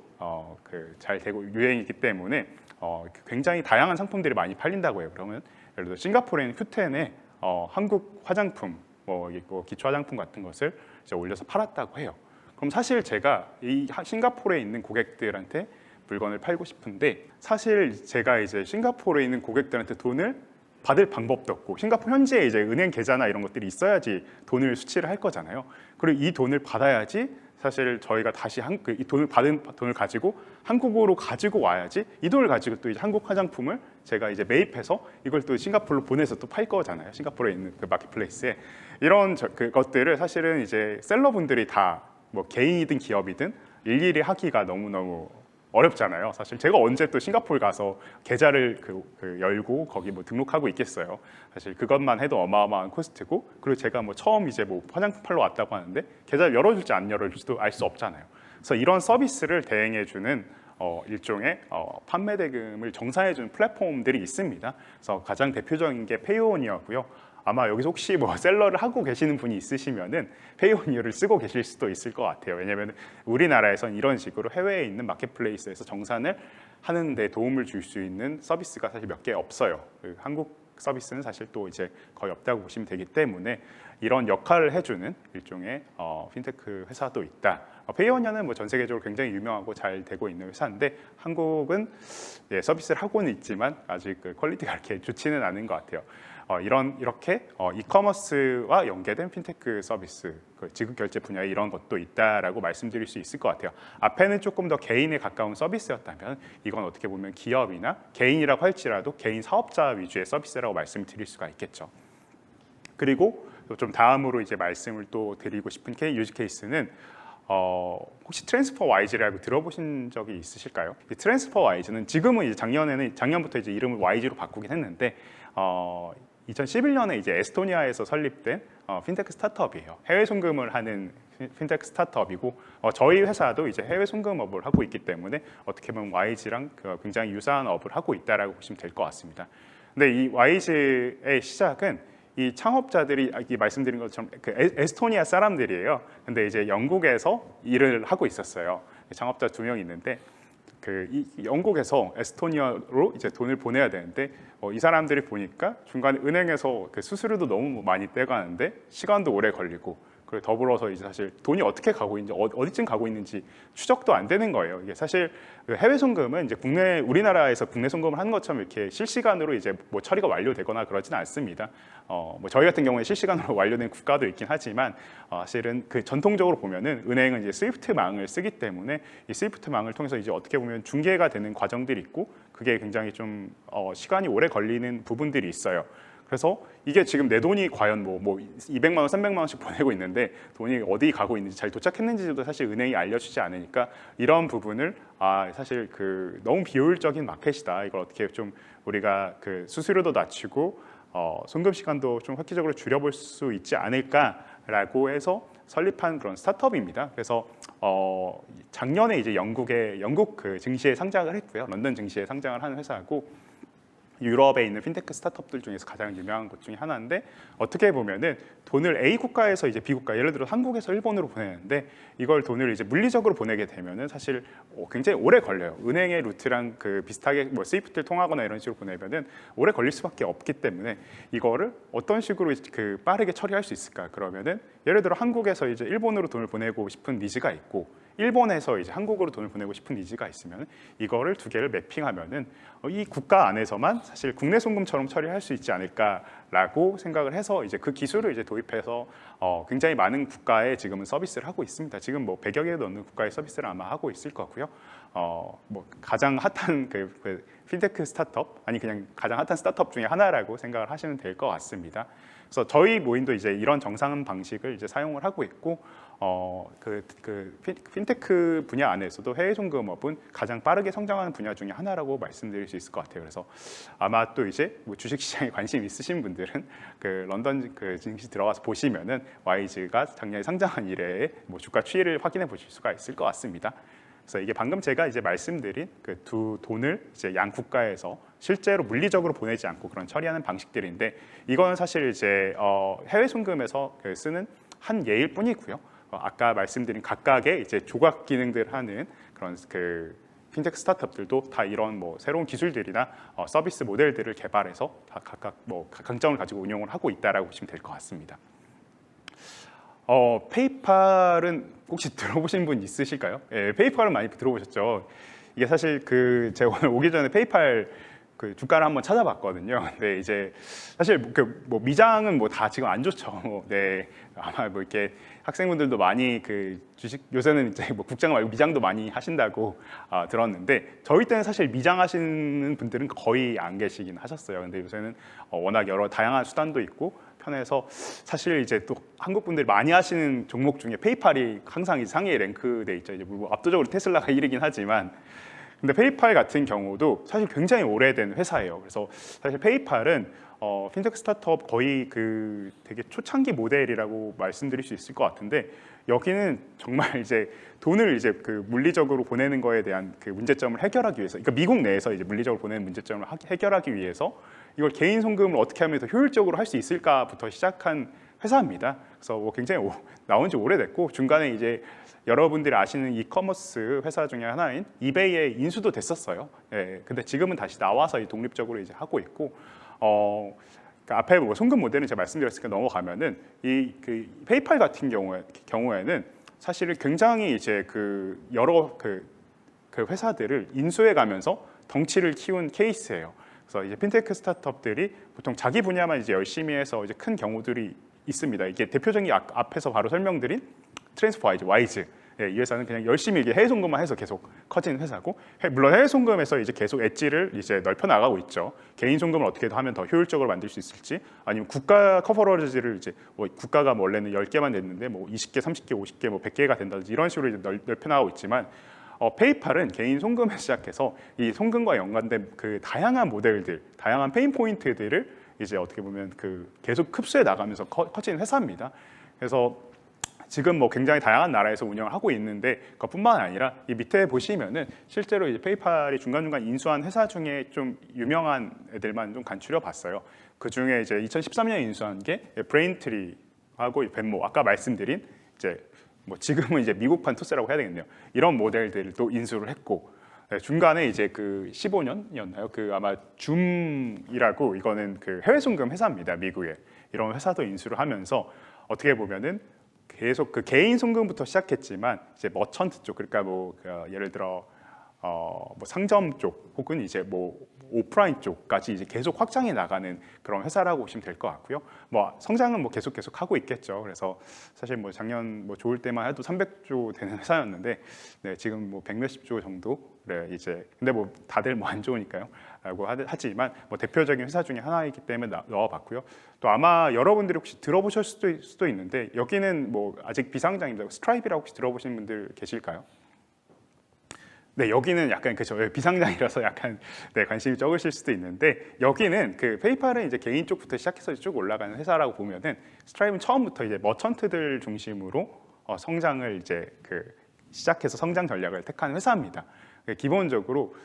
[SPEAKER 1] 그 잘 되고 유행이기 때문에 굉장히 다양한 상품들이 많이 팔린다고 해요. 그러면 예를 들어 싱가포르에는 큐텐에 한국 화장품, 뭐 기초 화장품 같은 것을 이제 올려서 팔았다고 해요. 그럼 사실 제가 이 싱가포르에 있는 고객들한테 물건을 팔고 싶은데 사실 제가 이제 싱가포르에 있는 고객들한테 돈을 받을 방법도 없고 싱가포르 현지에 이제 은행 계좌나 이런 것들이 있어야지 돈을 수취를 할 거잖아요. 그리고 이 돈을 받아야지 사실 저희가 다시 이 돈을 받은 돈을 가지고 한국으로 가지고 와야지 이 돈을 가지고 또 이제 한국 화장품을 제가 이제 매입해서 이걸 또 싱가포르로 보내서 또 팔 거잖아요. 싱가포르에 있는 그 마켓플레이스에 이런 그것들을 사실은 이제 셀러분들이 다 뭐 개인이든 기업이든 일일이 하기가 너무너무 어렵잖아요. 사실 제가 언제 또 싱가포르 가서 계좌를 열고 거기 뭐 등록하고 있겠어요. 사실 그것만 해도 어마어마한 코스트고 그리고 제가 뭐 처음 이제 뭐 화장품 팔러 왔다고 하는데 계좌를 열어줄지 안 열어줄지도 알 수 없잖아요. 그래서 이런 서비스를 대행해주는 일종의 판매 대금을 정산해주는 플랫폼들이 있습니다. 그래서 가장 대표적인 게 페이오니어고요. 아마 여기서 혹시 뭐 셀러를 하고 계시는 분이 있으시면은 페이오니어를 쓰고 계실 수도 있을 것 같아요. 왜냐하면 우리나라에선 이런 식으로 해외에 있는 마켓플레이스에서 정산을 하는 데 도움을 줄 수 있는 서비스가 사실 몇 개 없어요. 한국 서비스는 사실 또 이제 거의 없다고 보시면 되기 때문에 이런 역할을 해주는 일종의 핀테크 회사도 있다. 페이오니어는 뭐 전 세계적으로 굉장히 유명하고 잘 되고 있는 회사인데 한국은 서비스를 하고는 있지만 아직 그 퀄리티가 그렇게 좋지는 않은 것 같아요. 이렇게 이커머스와 연계된 핀테크 서비스, 그 지급 결제 분야에 이런 것도 있다라고 말씀드릴 수 있을 것 같아요. 앞에는 조금 더 개인에 가까운 서비스였다면 이건 어떻게 보면 기업이나 개인이라고 할지라도 개인 사업자 위주의 서비스라고 말씀드릴 수가 있겠죠. 그리고 좀 다음으로 이제 말씀을 또 드리고 싶은 유즈 케이스는 혹시 트랜스퍼 와이즈라고 들어보신 적이 있으실까요? 이 트랜스퍼 와이즈는 지금은 이제 작년부터 이제 이름을 YG로 바꾸긴 했는데 2011년에 이제 에스토니아에서 설립된 핀테크 스타트업이에요. 해외 송금을 하는 핀테크 스타트업이고 저희 회사도 이제 해외 송금업을 하고 있기 때문에 어떻게 보면 YG랑 굉장히 유사한 업을 하고 있다라고 보시면 될 것 같습니다. 근데 이 YG의 시작은 이 창업자들이 말씀드린 것처럼 그 에스토니아 사람들이에요. 근데 이제 영국에서 일을 하고 있었어요. 창업자 2명 있는데 이 영국에서 에스토니아로 이제 돈을 보내야 되는데 이 사람들이 보니까 중간에 은행에서 그 수수료도 너무 많이 떼가는데 시간도 오래 걸리고 그리고 더불어서 이제 사실 돈이 어떻게 가고 있는지 어디쯤 가고 있는지 추적도 안 되는 거예요. 이게 사실 해외 송금은 이제 우리나라에서 국내 송금을 하는 것처럼 이렇게 실시간으로 이제 뭐 처리가 완료되거나 그러지는 않습니다. 뭐 저희 같은 경우에 실시간으로 완료된 국가도 있긴 하지만 사실은 그 전통적으로 보면은 은행은 이제 스위프트망을 쓰기 때문에 이 스위프트망을 통해서 이제 어떻게 보면 중개가 되는 과정들이 있고 그게 굉장히 좀 시간이 오래 걸리는 부분들이 있어요. 그래서 이게 지금 내 돈이 과연 뭐 200만 원, 300만 원씩 보내고 있는데 돈이 어디 가고 있는지 잘 도착했는지도 사실 은행이 알려주지 않으니까 이런 부분을 사실 너무 비효율적인 마켓이다. 이걸 어떻게 좀 우리가 그 수수료도 낮추고 송금 시간도 좀 획기적으로 줄여볼 수 있지 않을까라고 해서 설립한 그런 스타트업입니다. 그래서 작년에 이제 영국 그 증시에 상장을 했고요. 런던 증시에 상장을 하는 회사고 유럽에 있는 핀테크 스타트업들 중에서 가장 유명한 것 중에 하나인데 어떻게 보면은 돈을 A 국가에서 이제 B 국가, 예를 들어 한국에서 일본으로 보내는데 이걸 돈을 이제 물리적으로 보내게 되면은 사실 굉장히 오래 걸려요. 은행의 루트랑 그 비슷하게 뭐 스위프트를 통하거나 이런 식으로 보내면은 오래 걸릴 수밖에 없기 때문에 이거를 어떤 식으로 그 빠르게 처리할 수 있을까? 그러면은 예를 들어 한국에서 이제 일본으로 돈을 보내고 싶은 니즈가 있고 일본에서 이제 한국으로 돈을 보내고 싶은 니즈가 있으면 이거를 두 개를 매핑하면은 이 국가 안에서만 사실 국내 송금처럼 처리할 수 있지 않을까라고 생각을 해서 이제 그 기술을 이제 도입해서 굉장히 많은 국가에 지금은 서비스를 하고 있습니다. 지금 뭐 100여 개 넘는 국가의 서비스를 아마 하고 있을 거고요. 뭐 가장 핫한 그 핀테크 스타트업 아니 그냥 가장 핫한 스타트업 중에 하나라고 생각을 하시면 될 것 같습니다. 그래서 저희 모임도 이제 이런 정상 방식을 이제 사용을 하고 있고 핀테크 분야 안에서도 해외 송금업은 가장 빠르게 성장하는 분야 중에 하나라고 말씀드릴 수 있을 것 같아요. 그래서 아마 또 이제 뭐 주식 시장에 관심 있으신 분들은 그 런던 그 증시 들어가서 보시면은 와이즈가 작년에 상장한 이래의 뭐 주가 추이를 확인해 보실 수가 있을 것 같습니다. 그래서 이게 방금 제가 이제 말씀드린 그 두 돈을 이제 양 국가에서 실제로 물리적으로 보내지 않고 그런 처리하는 방식들인데 이거는 사실 이제 해외 송금에서 쓰는 한 예일 뿐이고요. 아까 말씀드린 각각의 이제 조각 기능들 하는 그런 그 핀테크 스타트업들도 다 이런 뭐 새로운 기술들이나 서비스 모델들을 개발해서 다 각각 뭐 강점을 가지고 운영을 하고 있다라고 보시면 될 것 같습니다. 페이팔은 혹시 들어보신 분 있으실까요? 예, 페이팔은 많이 들어보셨죠. 이게 사실 그 제가 오늘 오기 전에 페이팔 그 주가를 한번 찾아봤거든요. 근데 이제 사실 그 뭐 미장은 뭐 다 지금 안 좋죠. 네, 아마 뭐 이렇게 학생분들도 많이 그 주식 요새는 이제 뭐 국장 말고 미장도 많이 하신다고 들었는데 저희 때는 사실 미장 하시는 분들은 거의 안 계시긴 하셨어요. 근데 요새는 워낙 여러 다양한 수단도 있고 편해서 사실 이제 또 한국 분들이 많이 하시는 종목 중에 페이팔이 항상 상위에 랭크돼 있죠. 이제 뭐 압도적으로 테슬라가 1위긴 하지만. 근데 페이팔 같은 경우도 사실 굉장히 오래된 회사예요. 그래서 사실 페이팔은 핀테크 스타트업 거의 그 되게 초창기 모델이라고 말씀드릴 수 있을 것 같은데 여기는 정말 이제 돈을 이제 그 물리적으로 보내는 거에 대한 그 문제점을 해결하기 위해서, 그러니까 미국 내에서 이제 물리적으로 보내는 문제점을 해결하기 위해서 이걸 개인 송금을 어떻게 하면 더 효율적으로 할 수 있을까부터 시작한 회사입니다. 그래서 뭐 굉장히 나온 지 오래됐고 중간에 이제 여러분들이 아시는 이커머스 회사 중에 하나인 이베이에 인수도 됐었어요. 예, 근데 지금은 다시 나와서 독립적으로 이제 하고 있고, 그러니까 앞에 뭐 송금 모델은 제가 말씀드렸으니까 넘어가면은 이 그 페이팔 같은 경우에는 사실 굉장히 이제 그 여러 그 회사들을 인수해 가면서 덩치를 키운 케이스예요. 그래서 이제 핀테크 스타트업들이 보통 자기 분야만 이제 열심히 해서 이제 큰 경우들이 있습니다. 이게 대표적인 앞에서 바로 설명드린 트랜스퍼와이즈, 와이즈. 예, 이 회사는 그냥 열심히 이게 해외 송금만 해서 계속 커진 회사고, 물론 해외 송금에서 이제 계속 엣지를 이제 넓혀 나가고 있죠. 개인 송금을 어떻게 하면 더 효율적으로 만들 수 있을지, 아니면 국가 커버리지를 이제 뭐 국가가 원래는 10개만 됐는데 뭐 20개, 30개, 50개, 뭐 100개가 된다든지 이런 식으로 이제 넓혀 나가고 있지만 페이팔은 개인 송금에 시작해서 이 송금과 연관된 그 다양한 모델들, 다양한 페인 포인트들을 이제 어떻게 보면 그 계속 흡수해 나가면서 커진 회사입니다. 그래서 지금 뭐 굉장히 다양한 나라에서 운영을 하고 있는데 그것뿐만 아니라 이 밑에 보시면은 실제로 이제 페이팔이 중간중간 인수한 회사 중에 좀 유명한 애들만 좀 간추려 봤어요. 그 중에 이제 2013년에 인수한 게 브레인트리하고 벤모, 아까 말씀드린 이제 뭐 지금은 이제 미국판 투스라고 해야 되겠네요. 이런 모델들도 인수를 했고, 중간에 이제 그 15년이었나요? 그 아마 줌이라고 이거는 그 해외 송금 회사입니다. 미국에 이런 회사도 인수를 하면서 어떻게 보면은 계속 그 개인 송금부터 시작했지만 이제 머천트 쪽, 그러니까 뭐 예를 들어 뭐 상점 쪽 혹은 이제 뭐 오프라인 쪽까지 이제 계속 확장해 나가는 그런 회사라고 보시면 될 것 같고요. 뭐 성장은 뭐 계속 하고 있겠죠. 그래서 사실 뭐 작년 뭐 좋을 때만 해도 300조 되는 회사였는데 네, 지금 뭐 100몇십 조 정도래 이제. 근데 뭐 다들 뭐 안 좋으니까요. 라고 하지만 뭐 대표적인 회사 중에 하나이기 때문에 넣어봤고요. 또 아마 여러분들이 혹시 들어보실 수도 있는데 여기는 뭐 아직 비상장입니다. 스트라이프라고 혹시 들어보신 분들 계실까요? 네, 여기는 약간 그죠, 비상장이라서 약간 네, 관심이 적으실 수도 있는데 여기는 그 페이팔은 이제 개인 쪽부터 시작해서 쭉 올라가는 회사라고 보면은 스트라이프는 처음부터 이제 머천트들 중심으로 성장을 이제 그 시작해서 성장 전략을 택한 회사입니다. 기본적으로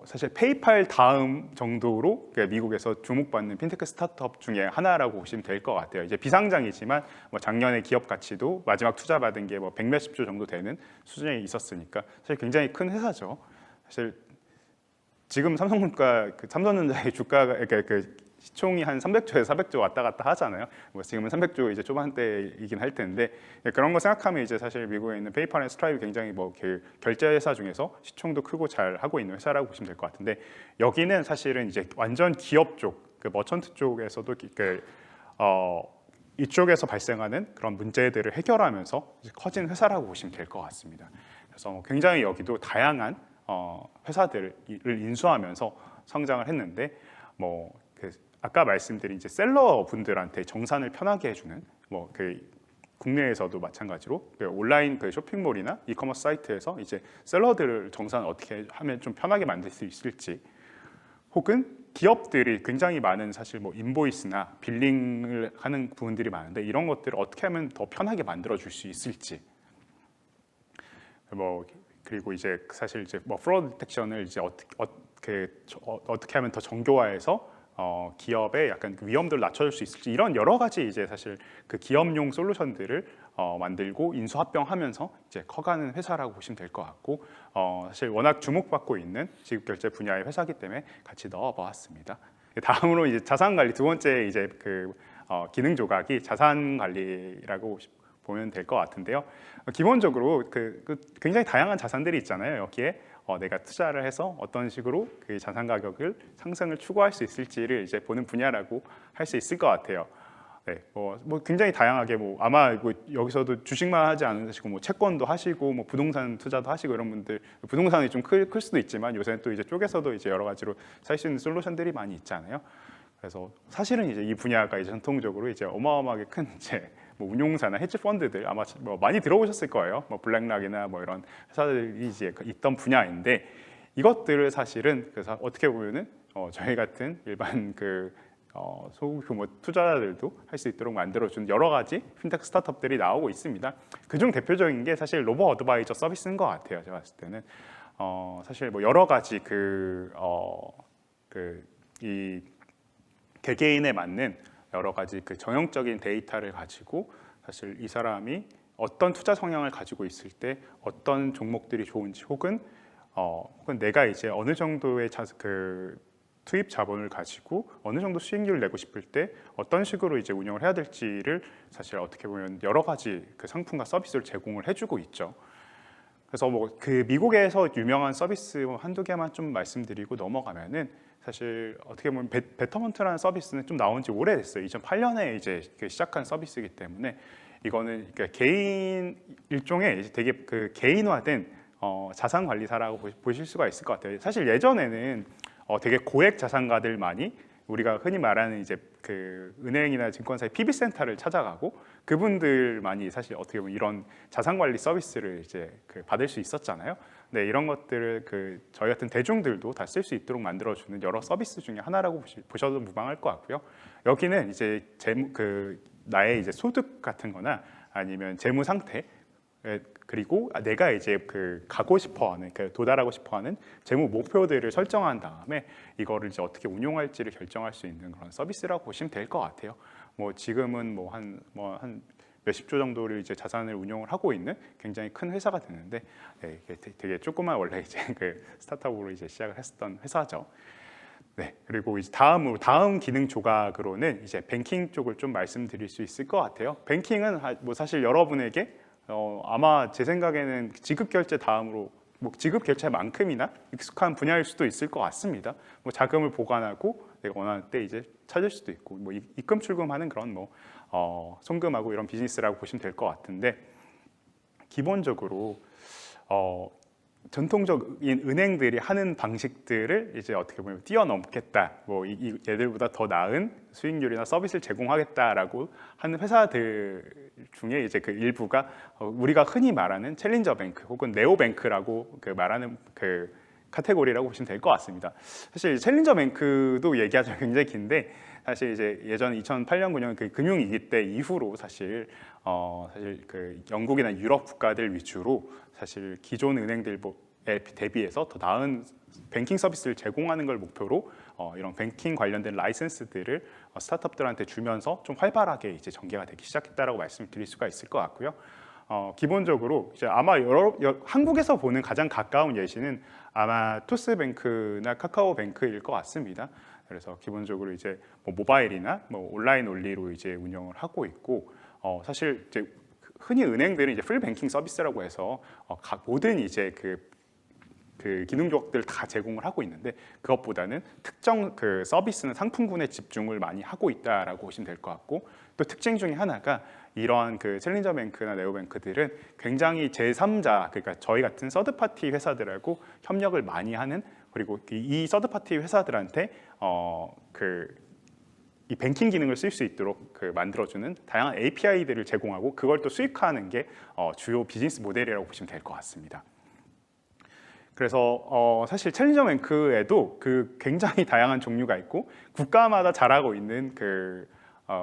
[SPEAKER 1] 사실 페이팔 다음 정도로 미국에서 주목받는 핀테크 스타트업 중에 하나라고 보시면 될 것 같아요. 이제 비상장이지만 뭐 작년에 기업 가치도 마지막 투자 받은 게 뭐 100몇십 조 정도 되는 수준에 있었으니까 사실 굉장히 큰 회사죠. 사실 지금 삼성전자의 주가가 그 시총이 한 300조에서 400조 왔다 갔다 하잖아요. 뭐 지금은 300조 이제 초반대이긴 할 텐데 그런 거 생각하면 이제 사실 미국에 있는 페이팔 앤 스트라이브 굉장히 뭐 결제 회사 중에서 시총도 크고 잘 하고 있는 회사라고 보시면 될 것 같은데 여기는 사실은 이제 완전 기업 쪽, 그 머천트 쪽에서도 이쪽에서 발생하는 그런 문제들을 해결하면서 이제 커진 회사라고 보시면 될 것 같습니다. 그래서 굉장히 여기도 다양한 회사들을 인수하면서 성장을 했는데 아까 말씀드린 이제 셀러 분들한테 정산을 편하게 해주는 국내에서도 마찬가지로 온라인 쇼핑몰이나 이커머스 사이트에서 이제 셀러들을 정산을 어떻게 하면 좀 편하게 만들 수 있을지, 혹은 기업들이 굉장히 많은 사실 뭐 인보이스나 빌링을 하는 부분들이 많은데 이런 것들을 어떻게 하면 더 편하게 만들어 줄 수 있을지, 그리고 이제 사실 이제 프로드 디텍션을 이제 어떻게 하면 더 정교화해서 기업의 약간 그 위험도를 낮춰줄 수 있을지, 이런 여러 가지 이제 사실 그 기업용 솔루션들을 만들고 인수합병하면서 이제 커가는 회사라고 보시면 될 것 같고, 사실 워낙 주목받고 있는 지급결제 분야의 회사이기 때문에 같이 넣어보았습니다. 다음으로 이제 자산관리, 두 번째 이제 기능 조각이 자산관리라고 보면 될 것 같은데요. 기본적으로 굉장히 다양한 자산들이 있잖아요. 여기에 내가 투자를 해서 어떤 식으로 그 자산 가격을 상승을 추구할 수 있을지를 이제 보는 분야라고 할 수 있을 것 같아요. 네, 굉장히 다양하게 아마 여기서도 주식만 하지 않으시고 채권도 하시고 부동산 투자도 하시고 이런 분들, 부동산이 좀 클 수도 있지만 요새는 또 이제 쪽에서도 이제 여러 가지로 살 수 있는 솔루션들이 많이 있잖아요. 그래서 사실은 이제 이 분야가 이제 전통적으로 이제 어마어마하게 큰 이제 운용사나 헤지 펀드들 아마 많이 들어보셨을 거예요. 블랙락이나 이런 회사들이 이제 있던 분야인데, 이것들을 사실은 그래서 어떻게 보면은 저희 같은 일반 소규모 투자자들도 할 수 있도록 만들어준 여러 가지 핀테크 스타트업들이 나오고 있습니다. 그중 대표적인 게 사실 로보 어드바이저 서비스인 것 같아요. 제가 봤을 때는 사실 여러 가지 이 개개인에 맞는 여러 가지 정형적인 데이터를 가지고 사실 이 사람이 어떤 투자 성향을 가지고 있을 때 어떤 종목들이 좋은지, 혹은 내가 이제 어느 정도의 투입 자본을 가지고 어느 정도 수익률을 내고 싶을 때 어떤 식으로 이제 운영을 해야 될지를 사실 어떻게 보면 여러 가지 상품과 서비스를 제공을 해주고 있죠. 그래서 미국에서 유명한 서비스 한두 개만 좀 말씀드리고 넘어가면은, 사실 어떻게 보면 베터먼트라는 서비스는 좀 나온 지 오래됐어요. 2008년에 이제 시작한 서비스이기 때문에 이거는 개인 일종의 이제 되게 개인화된 자산 관리사라고 보실 수가 있을 것 같아요. 사실 예전에는 되게 고액 자산가들만이 우리가 흔히 말하는 이제 은행이나 증권사의 PB센터를 찾아가고 그분들만이 사실 어떻게 보면 이런 자산관리 서비스를 이제 받을 수 있었잖아요. 네, 이런 것들을 저희 같은 대중들도 다 쓸 수 있도록 만들어주는 여러 서비스 중에 하나라고 보셔도 무방할 것 같고요. 여기는 이제 나의 이제 소득 같은거나 아니면 재무 상태, 그리고 내가 이제 가고 싶어하는 도달하고 싶어하는 재무 목표들을 설정한 다음에 이거를 이제 어떻게 운용할지를 결정할 수 있는 그런 서비스라고 보시면 될 것 같아요. 지금은 한 몇십 조 정도를 이제 자산을 운용을 하고 있는 굉장히 큰 회사가 됐는데, 네, 되게 조그만 원래 이제 스타트업으로 이제 시작을 했었던 회사죠. 네, 그리고 이제 다음 기능 조각으로는 이제 뱅킹 쪽을 좀 말씀드릴 수 있을 것 같아요. 뱅킹은 사실 여러분에게 아마 제 생각에는 지급 결제 다음으로 지급 결제만큼이나 익숙한 분야일 수도 있을 것 같습니다. 자금을 보관하고 내가 원하는 때 이제 찾을 수도 있고, 입금 출금하는 그런 송금하고 이런 비즈니스라고 보시면 될 것 같은데, 기본적으로 전통적인 은행들이 하는 방식들을 이제 어떻게 보면 뛰어넘겠다, 얘들보다 더 나은 수익률이나 서비스를 제공하겠다라고 하는 회사들 중에 이제 일부가 우리가 흔히 말하는 챌린저 뱅크 혹은 네오 뱅크라고 말하는 카테고리라고 보시면 될 것 같습니다. 사실 챌린저 뱅크도 얘기하자면 굉장히 긴데, 사실 이제 예전 2008년 9년 금융위기 때 이후로 사실 영국이나 유럽 국가들 위주로 사실 기존 은행들 대비해서 더 나은 뱅킹 서비스를 제공하는 걸 목표로 이런 뱅킹 관련된 라이센스들을 스타트업들한테 주면서 좀 활발하게 이제 전개가 되기 시작했다라고 말씀을 드릴 수가 있을 것 같고요. 기본적으로 이제 아마 한국에서 보는 가장 가까운 예시는 아마 토스뱅크나 카카오뱅크일 것 같습니다. 그래서 기본적으로 이제 뭐 모바일이나 뭐 온라인 원리로 이제 운영을 하고 있고, 사실 이제 흔히 은행들은 이제 풀 뱅킹 서비스라고 해서 모든 이제 그 기능 조각들을 다 제공을 하고 있는데, 그것보다는 특정 그 서비스나 상품군에 집중을 많이 하고 있다라고 보시면 될 것 같고, 또 특징 중에 하나가 이러한 그 챌린저 뱅크나 네오뱅크들은 굉장히 제3자, 그러니까 저희 같은 서드 파티 회사들하고 협력을 많이 하는, 그리고 이 서드 파티 회사들한테 이 뱅킹 기능을 쓸 수 있도록 만들어주는 다양한 API들을 제공하고 그걸 또 수익화하는 게 주요 비즈니스 모델이라고 보시면 될 것 같습니다. 그래서 사실 챌린저 뱅크에도 굉장히 다양한 종류가 있고 국가마다 잘하고 있는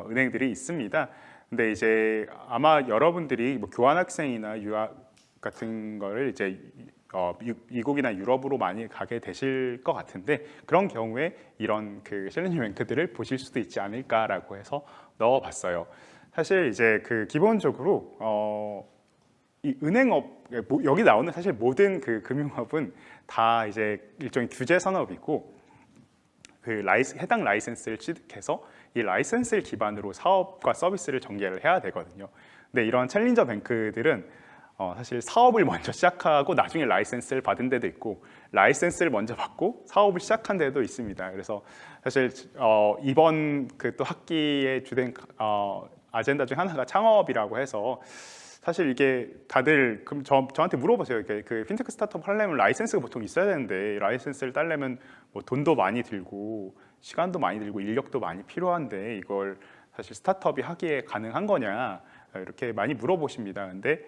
[SPEAKER 1] 은행들이 있습니다. 근데 이제 아마 여러분들이 뭐 교환학생이나 유학 같은 거를 이제 미국이나 유럽으로 많이 가게 되실 것 같은데, 그런 경우에 이런 챌린저 뱅크들을 보실 수도 있지 않을까라고 해서 넣어봤어요. 사실 이제 기본적으로 이 은행업, 여기 나오는 사실 모든 금융업은 다 이제 일종의 규제 산업이고, 해당 라이센스를 취득해서 이 라이센스를 기반으로 사업과 서비스를 전개를 해야 되거든요. 근데 이런 챌린저 뱅크들은 사실 사업을 먼저 시작하고 나중에 라이센스를 받은 데도 있고, 라이센스를 먼저 받고 사업을 시작한 데도 있습니다. 그래서 사실 이번 또 학기의 주된 아젠다 중 하나가 창업이라고 해서, 사실 이게 다들 저한테 물어보세요. 핀테크 스타트업 하려면 라이센스가 보통 있어야 되는데, 라이센스를 따려면 뭐 돈도 많이 들고 시간도 많이 들고 인력도 많이 필요한데 이걸 사실 스타트업이 하기에 가능한 거냐, 이렇게 많이 물어보십니다. 근데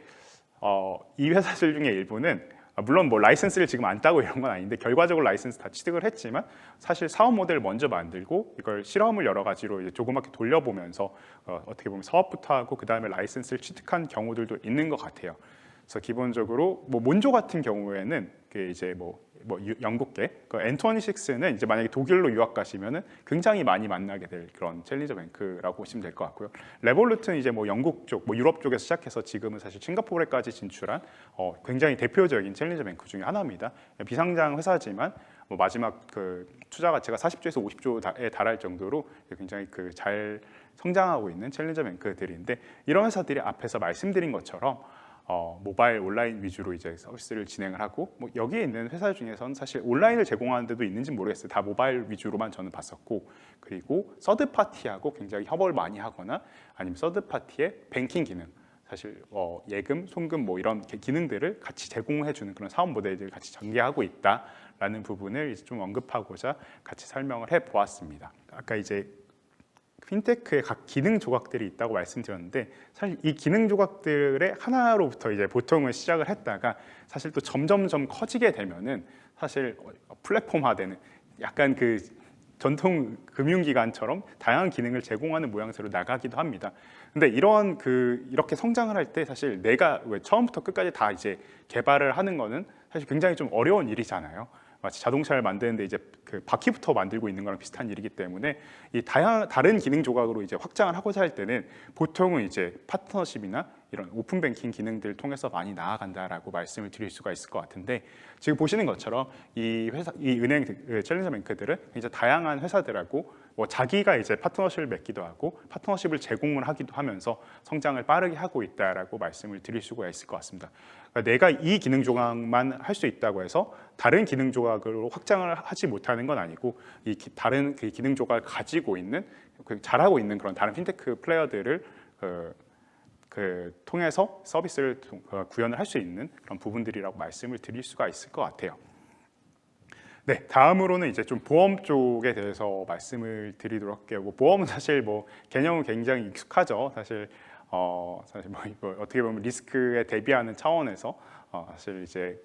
[SPEAKER 1] 이 회사들 중에 일부는 물론 뭐 라이센스를 지금 안 따고 이런 건 아닌데, 결과적으로 라이센스 다 취득을 했지만 사실 사업 모델을 먼저 만들고 이걸 실험을 여러 가지로 이제 조그맣게 돌려보면서 어떻게 보면 사업부터 하고 그 다음에 라이센스를 취득한 경우들도 있는 것 같아요. 그래서 기본적으로 뭐 몬조 같은 경우에는 이제 영국계 N26는 이제 만약에 독일로 유학 가시면은 굉장히 많이 만나게 될 그런 챌린저 뱅크라고 보시면 될 것 같고요. 레볼루트는 이제 뭐 영국 쪽, 뭐 유럽 쪽에서 시작해서 지금은 사실 싱가포르까지 진출한 굉장히 대표적인 챌린저 뱅크 중에 하나입니다. 비상장 회사지만 뭐 마지막 투자 가치가 40조에서 50조에 달할 정도로 굉장히 잘 성장하고 있는 챌린저 뱅크들인데, 이런 회사들이 앞에서 말씀드린 것처럼 모바일 온라인 위주로 이제 서비스를 진행을 하고, 뭐 여기에 있는 회사 중에서는 사실 온라인을 제공하는 데도 있는지 모르겠어요. 다 모바일 위주로만 저는 봤었고, 그리고 서드 파티하고 굉장히 협업을 많이 하거나 아니면 서드 파티의 뱅킹 기능, 사실 예금, 송금 뭐 이런 기능들을 같이 제공해 주는 그런 사업 모델들을 같이 전개하고 있다라는 부분을 이제 좀 언급하고자 같이 설명을 해 보았습니다. 아까 이제 핀테크의 각 기능 조각들이 있다고 말씀드렸는데, 사실 이 기능 조각들의 하나로부터 이제 보통은 시작을 했다가 사실 또 점점점 커지게 되면은 사실 플랫폼화되는, 약간 전통 금융기관처럼 다양한 기능을 제공하는 모양새로 나가기도 합니다. 근데 이렇게 성장을 할 때 사실 내가 왜 처음부터 끝까지 다 이제 개발을 하는 거는 사실 굉장히 좀 어려운 일이잖아요. 마치 자동차를 만드는데 이제 바퀴부터 만들고 있는 거랑 비슷한 일이기 때문에 이 다른 기능 조각으로 이제 확장을 하고자 할 때는 보통은 이제 파트너십이나 이런 오픈 뱅킹 기능들을 통해서 많이 나아간다라고 말씀을 드릴 수가 있을 것 같은데, 지금 보시는 것처럼 이 은행 챌린저 뱅크들은 이제 다양한 회사들하고 뭐 자기가 이제 파트너십을 맺기도 하고 파트너십을 제공을 하기도 하면서 성장을 빠르게 하고 있다라고 말씀을 드릴 수가 있을 것 같습니다. 그러니까 내가 이 기능 조각만 할 수 있다고 해서 다른 기능 조각으로 확장을 하지 못하는 건 아니고, 이 다른 기능 조각을 가지고 있는 잘하고 있는 그런 다른 핀테크 플레이어들을 통해서 서비스를 구현을 할 수 있는 그런 부분들이라고 말씀을 드릴 수가 있을 것 같아요. 네, 다음으로는 이제 좀 보험 쪽에 대해서 말씀을 드리도록 할게요. 뭐 보험은 사실 뭐 개념은 굉장히 익숙하죠. 사실 뭐 어떻게 보면 리스크에 대비하는 차원에서 사실 이제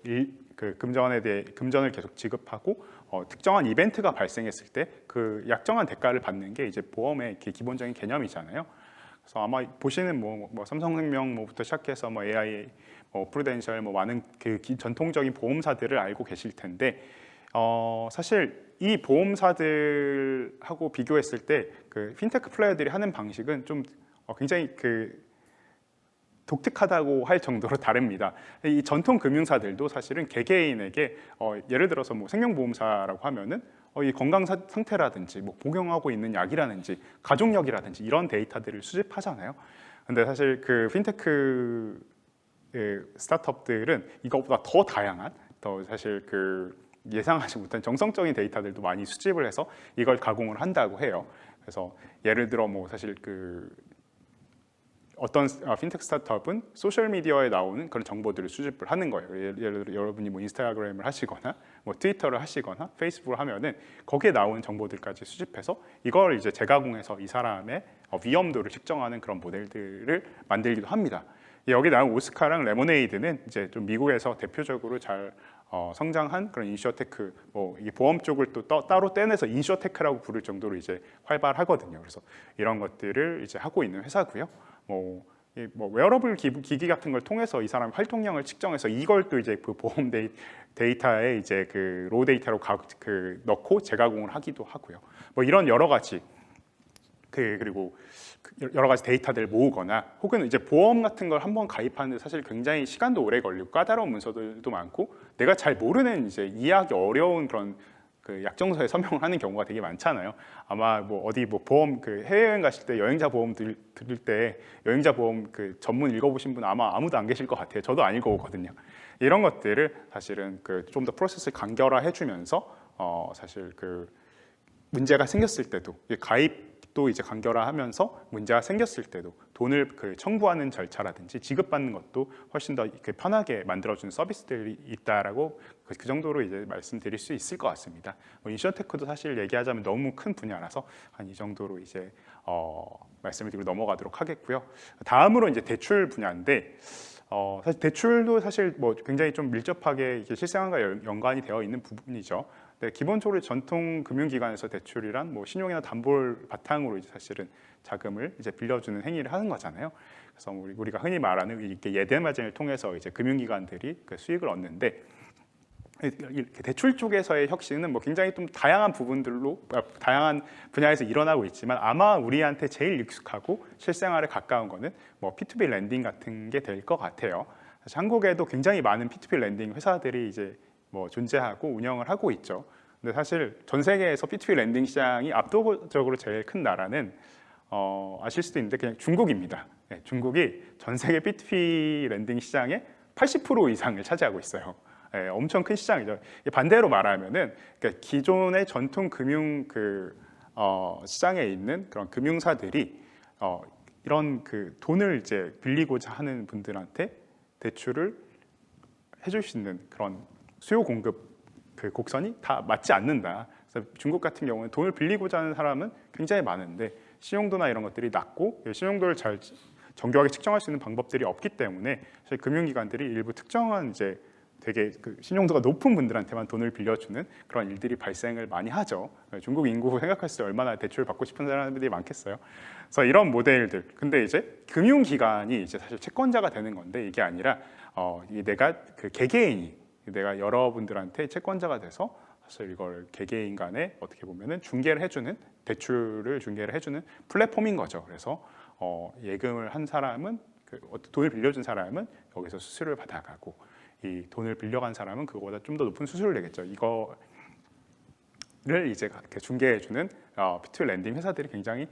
[SPEAKER 1] 금전을 계속 지급하고 특정한 이벤트가 발생했을 때 약정한 대가를 받는 게 이제 보험의 기본적인 개념이잖아요. 그래서 아마 보시는 뭐 삼성생명 뭐부터 시작해서 뭐 AI, 뭐 프루덴셜, 뭐 많은 그 전통적인 보험사들을 알고 계실 텐데 사실 이 보험사들하고 비교했을 때 그 핀테크 플레이어들이 하는 방식은 좀 굉장히 그 독특하다고 할 정도로 다릅니다. 이 전통 금융사들도 사실은 개개인에게 예를 들어서 뭐 생명보험사라고 하면은 이 건강 상태라든지 뭐 복용하고 있는 약이라든지 가족력이라든지 이런 데이터들을 수집하잖아요. 근데 사실 그 핀테크 스타트업들은 이것보다 더 다양한, 더 사실 그 예상하지 못한 정성적인 데이터들도 많이 수집을 해서 이걸 가공을 한다고 해요. 그래서 예를 들어 뭐 사실 그 어떤 핀테크 스타트업은 소셜 미디어에 나오는 그런 정보들을 수집을 하는 거예요. 예를 들어 여러분이 뭐 인스타그램을 하시거나 뭐 트위터를 하시거나 페이스북을 하면은 거기에 나오는 정보들까지 수집해서 이걸 이제 재가공해서 이 사람의 위험도를 측정하는 그런 모델들을 만들기도 합니다. 여기 나온 오스카랑 레모네이드는 이제 좀 미국에서 대표적으로 잘 성장한 그런 인슈어테크, 뭐 이 보험 쪽을 또 따로 떼내서 인슈어테크라고 부를 정도로 이제 활발하거든요. 그래서 이런 것들을 이제 하고 있는 회사고요. 뭐 웨어러블 기기 같은 걸 통해서 이 사람 활동량을 측정해서 이걸 또 이제 그 보험 데이터에 이제 그 로 데이터로 넣고 재가공을 하기도 하고요. 뭐 이런 여러 가지 그리고 여러 가지 데이터들을 모으거나 혹은 이제 보험 같은 걸 한번 가입하는데 사실 굉장히 시간도 오래 걸리고 까다로운 문서들도 많고 내가 잘 모르는 이제 이해하기 어려운 그런 그 약정서에 서명을 하는 경우가 되게 많잖아요. 아마 뭐 어디 뭐 보험 그 해외여행 가실 때 여행자 보험 들을 때 여행자 보험 그 전문 읽어보신 분 아마 아무도 안 계실 것 같아요. 저도 안 읽어보거든요. 이런 것들을 사실은 그 좀 더 프로세스를 간결화해주면서 사실 그 문제가 생겼을 때도 가입도 이제 간결화하면서 문제가 생겼을 때도 돈을 그 청구하는 절차라든지 지급받는 것도 훨씬 더 편하게 만들어주는 서비스들이 있다라고 그 정도로 이제 말씀드릴 수 있을 것 같습니다. 인슈어테크도 사실 얘기하자면 너무 큰 분야라서 한 이 정도로 이제 말씀을 드리고 넘어가도록 하겠고요. 다음으로 이제 대출 분야인데. 사실 대출도 사실 뭐 굉장히 좀 밀접하게 실생활과 연관이 되어 있는 부분이죠. 네, 기본적으로 전통 금융기관에서 대출이란 뭐 신용이나 담보를 바탕으로 이제 사실은 자금을 이제 빌려주는 행위를 하는 거잖아요. 그래서 우리가 흔히 말하는 이렇게 예대마진을 통해서 이제 금융기관들이 그 수익을 얻는데 이렇게 대출 쪽에서의 혁신은 뭐 굉장히 좀 다양한 부분들로 다양한 분야에서 일어나고 있지만 아마 우리한테 제일 익숙하고 실생활에 가까운 거는 뭐 P2P 랜딩 같은 게 될 것 같아요. 사실 한국에도 굉장히 많은 P2P 랜딩 회사들이 이제 뭐 존재하고 운영을 하고 있죠. 근데 사실 전 세계에서 P2P 랜딩 시장이 압도적으로 제일 큰 나라는 아실 수도 있는데 그냥 중국입니다. 네, 중국이 전 세계 P2P 랜딩 시장의 80% 이상을 차지하고 있어요. 네, 엄청 큰 시장이죠. 반대로 말하면은 그러니까 기존의 전통 금융 시장에 있는 그런 금융사들이 이런 그 돈을 이제 빌리고자 하는 분들한테 대출을 해줄 수 있는 그런 수요 공급 그 곡선이 다 맞지 않는다. 그래서 중국 같은 경우는 돈을 빌리고자 하는 사람은 굉장히 많은데 신용도나 이런 것들이 낮고 신용도를 잘 정교하게 측정할 수 있는 방법들이 없기 때문에 사실 금융기관들이 일부 특정한 이제 되게 그 신용도가 높은 분들한테만 돈을 빌려주는 그런 일들이 발생을 많이 하죠. 중국 인구 생각했을 때 얼마나 대출을 받고 싶은 사람들이 많겠어요. 그래서 이런 모델들. 근데 이제 금융기관이 이제 사실 채권자가 되는 건데 이게 아니라 내가 그 개개인이 내가 여러분들한테 채권자가 돼서 사실 이걸 개개인 간에 어떻게 보면은 중개를 해주는 대출을 중개를 해주는 플랫폼인 거죠. 그래서 예금을 한 사람은 돈을 빌려준 사람은 여기서 수수료를 받아가고 이 돈을 빌려간 사람은 그거보다 좀 더 높은 수수료를 내겠죠. 이거를 이제 중개해주는 P2P 랜딩 회사들이 굉장히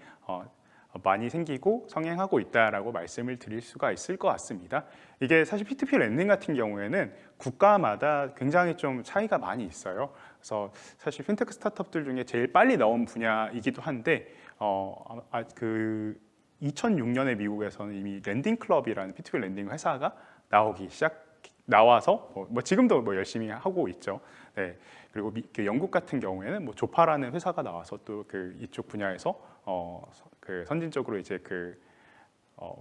[SPEAKER 1] 많이 생기고 성행하고 있다라고 말씀을 드릴 수가 있을 것 같습니다. 이게 사실 P2P 랜딩 같은 경우에는 국가마다 굉장히 좀 차이가 많이 있어요. 그래서 사실 핀테크 스타트업들 중에 제일 빨리 나온 분야이기도 한데 그 2006년에 미국에서는 이미 랜딩 클럽이라는 P2P 랜딩 회사가 나와서 뭐 지금도 뭐 열심히 하고 있죠. 네. 그리고 영국 같은 경우에는 뭐 조파라는 회사가 나와서 또 그 이쪽 분야에서 그 선진적으로 이제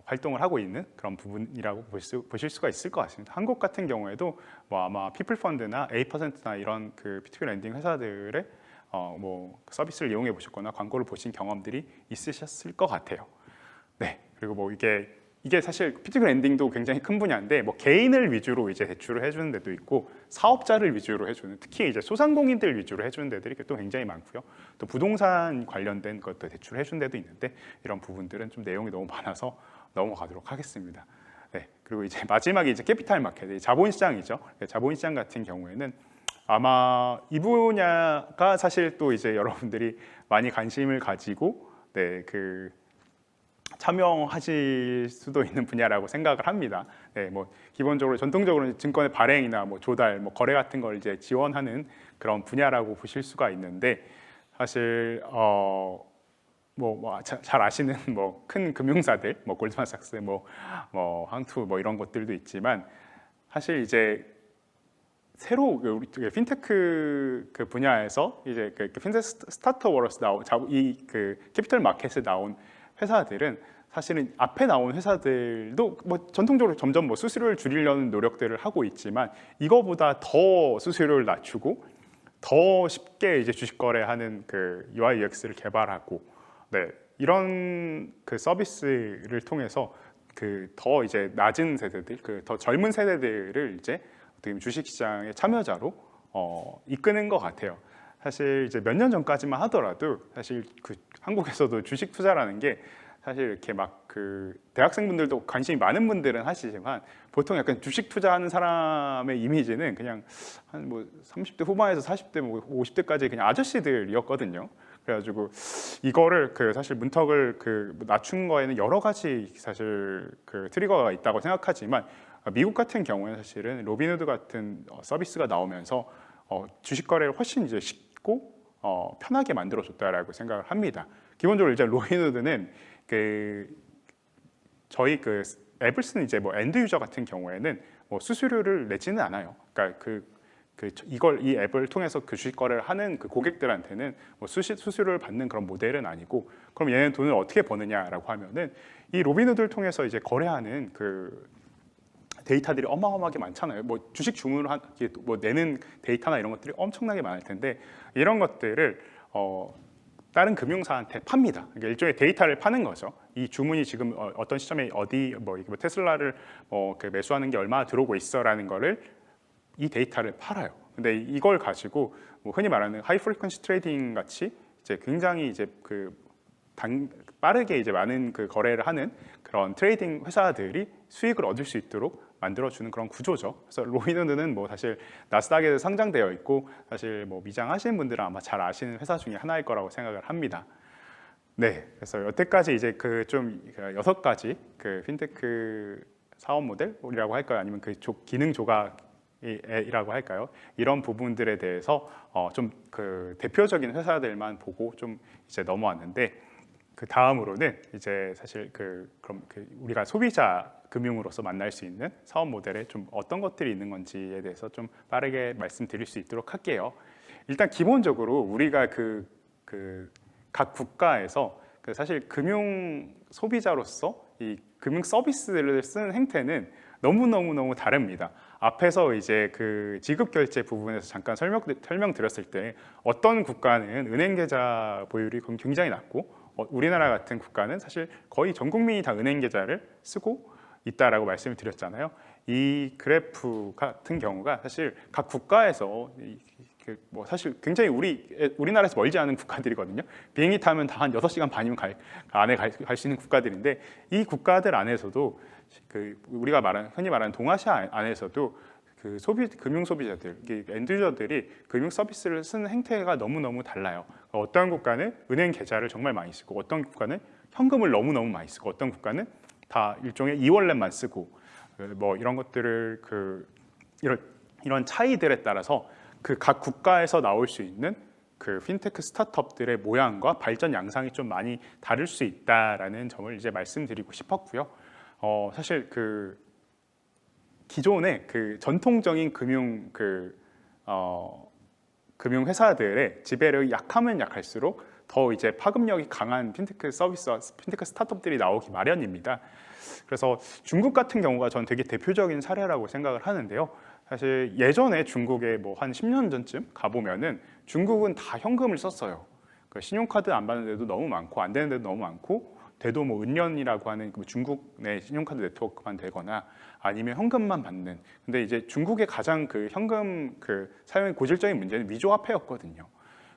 [SPEAKER 1] 활동을 하고 있는 그런 부분이라고 보실 수가 있을 것 같습니다. 한국 같은 경우에도 뭐 아마 피플펀드나 A%나 이런 그 P2P 랜딩 회사들의 뭐 서비스를 이용해 보셨거나 광고를 보신 경험들이 있으셨을 것 같아요. 네. 그리고 뭐 이게 사실 피지컬 렌딩도 굉장히 큰 분야인데 뭐 개인을 위주로 이제 대출을 해주는 데도 있고 사업자를 위주로 해주는, 특히 이제 소상공인들 위주로 해주는 데들이 또 굉장히 많고요. 또 부동산 관련된 것도 대출을 해주는 데도 있는데 이런 부분들은 좀 내용이 너무 많아서 넘어가도록 하겠습니다. 네, 그리고 이제 마지막에 이제 캐피탈 마켓, 자본시장이죠. 자본시장 같은 경우에는 아마 이 분야가 사실 또 이제 여러분들이 많이 관심을 가지고 참여하실 수도 있는 분야라고 생각을 합니다. 네, 뭐 기본적으로 전통적으로 증권의 발행이나 뭐 조달, 뭐 거래 같은 걸 이제 지원하는 그런 분야라고 보실 수가 있는데 사실 잘 아시는 뭐 큰 금융사들, 뭐 골드만삭스, 뭐 항투, 뭐 이런 것들도 있지만 사실 이제 새로 우리 핀테크 그 분야에서 이제 그 핀테크 스타트업으로서 나온 그 캐피털 마켓에 나온 회사들은 사실은 앞에 나온 회사들도 뭐 전통적으로 점점 뭐 수수료를 줄이려는 노력들을 하고 있지만 이거보다 더 수수료를 낮추고 더 쉽게 이제 주식 거래하는 그 UI UX를 개발하고 이런 그 서비스를 통해서 그 더 이제 낮은 세대들, 그 더 젊은 세대들을 이제 어떻게 주식 시장의 참여자로 이끄는 것 같아요. 사실 이제 몇 년 전까지만 하더라도 사실 그 한국에서도 주식 투자라는 게 사실 이렇게 막 그 대학생분들도 관심이 많은 분들은 하시지만 보통 약간 주식 투자하는 사람의 이미지는 그냥 한 뭐 30대 후반에서 40대 뭐 50대까지 그냥 아저씨들이었거든요. 그래가지고 이거를 그 사실 문턱을 그 낮춘 거에는 여러 가지 사실 그 트리거가 있다고 생각하지만 미국 같은 경우에는 사실은 로빈후드 같은 서비스가 나오면서 주식 거래를 훨씬 이제 쉽고 편하게 만들어줬다라고 생각을 합니다. 기본적으로 이제 로빈후드는 저희 그 앱을 쓰는 이제 뭐 엔드 유저 같은 경우에는 뭐 수수료를 내지는 않아요. 그러니까 이 앱을 통해서 그 주식 거래를 하는 그 고객들한테는 뭐 수수료를 받는 그런 모델은 아니고, 그럼 얘는 돈을 어떻게 버느냐라고 하면은 이 로빈후드를 통해서 이제 거래하는 그 데이터들이 어마어마하게 많잖아요. 뭐 주식 주문을 뭐 내는 데이터나 이런 것들이 엄청나게 많을 텐데 이런 것들을 다른 금융사한테 팝니다. 그러니까 일종의 데이터를 파는 거죠. 이 주문이 지금 어떤 시점에 뭐 테슬라를 그 매수하는 게 얼마나 들어오고 있어라는 거를 이 데이터를 팔아요. 근데 이걸 가지고 뭐 흔히 말하는 하이 프리퀀시 트레이딩 같이 이제 굉장히 이제 빠르게 이제 많은 그 거래를 하는 그런 트레이딩 회사들이 수익을 얻을 수 있도록 만들어주는 그런 구조죠. 그래서 로빈후드는 뭐 사실 나스닥에 상장되어 있고 사실 뭐 미장하시는 분들은 아마 잘 아시는 회사 중에 하나일 거라고 생각을 합니다. 네, 그래서 여태까지 이제 그 좀 6가지 그 핀테크 사업 모델이라고 할까요? 아니면 그 기능 조각이라고 할까요? 이런 부분들에 대해서 좀 그 대표적인 회사들만 보고 좀 이제 넘어왔는데, 그 다음으로는 이제 사실 그럼 우리가 소비자 금융으로서 만날 수 있는 사업 모델에 좀 어떤 것들이 있는 건지에 대해서 좀 빠르게 말씀드릴 수 있도록 할게요. 일단 기본적으로 우리가 각 국가에서 사실 금융 소비자로서 이 금융 서비스를 쓰는 행태는 너무 다릅니다. 앞에서 이제 그 지급 결제 부분에서 잠깐 설명드렸을 때 어떤 국가는 은행 계좌 보유율이 굉장히 낮고 우리나라 같은 국가는 사실 거의 전 국민이 다 은행 계좌를 쓰고 있다라고 말씀을 드렸잖아요. 이 그래프 같은 경우가 사실 각 국가에서 뭐 사실 굉장히 우리나라에서 멀지 않은 국가들이거든요. 비행기 타면 다 한 6시간 반이면 안에 갈 수 있는 국가들인데, 이 국가들 안에서도 우리가 흔히 말하는 동아시아 안에서도 금융 소비자들, 엔드 유저들이 금융 서비스를 쓰는 행태가 너무 달라요. 어떤 국가는 은행 계좌를 정말 많이 쓰고, 어떤 국가는 현금을 너무 많이 쓰고, 어떤 국가는 다 일종의 이월렛만 쓰고, 뭐 이런 것들을 이런 차이들에 따라서 그 각 국가에서 나올 수 있는 그 핀테크 스타트업들의 모양과 발전 양상이 좀 많이 다를 수 있다라는 점을 이제 말씀드리고 싶었고요. 사실 기존의 전통적인 금융 회사들의 지배력이 약하면 약할수록 더 이제 파급력이 강한 핀테크 서비스와 핀테크 스타트업들이 나오기 마련입니다. 그래서 중국 같은 경우가 전 되게 대표적인 사례라고 생각을 하는데요. 사실 예전에 중국에 뭐 한 10년 전쯤 가보면은 중국은 다 현금을 썼어요. 신용카드 안 받는 데도 너무 많고 안 되는 데도 너무 많고, 돼도 뭐 은연이라고 하는 그 중국 내 신용카드 네트워크만 되거나 아니면 현금만 받는. 근데 이제 중국의 가장 그 현금 그 사용의 고질적인 문제는 위조화폐였거든요.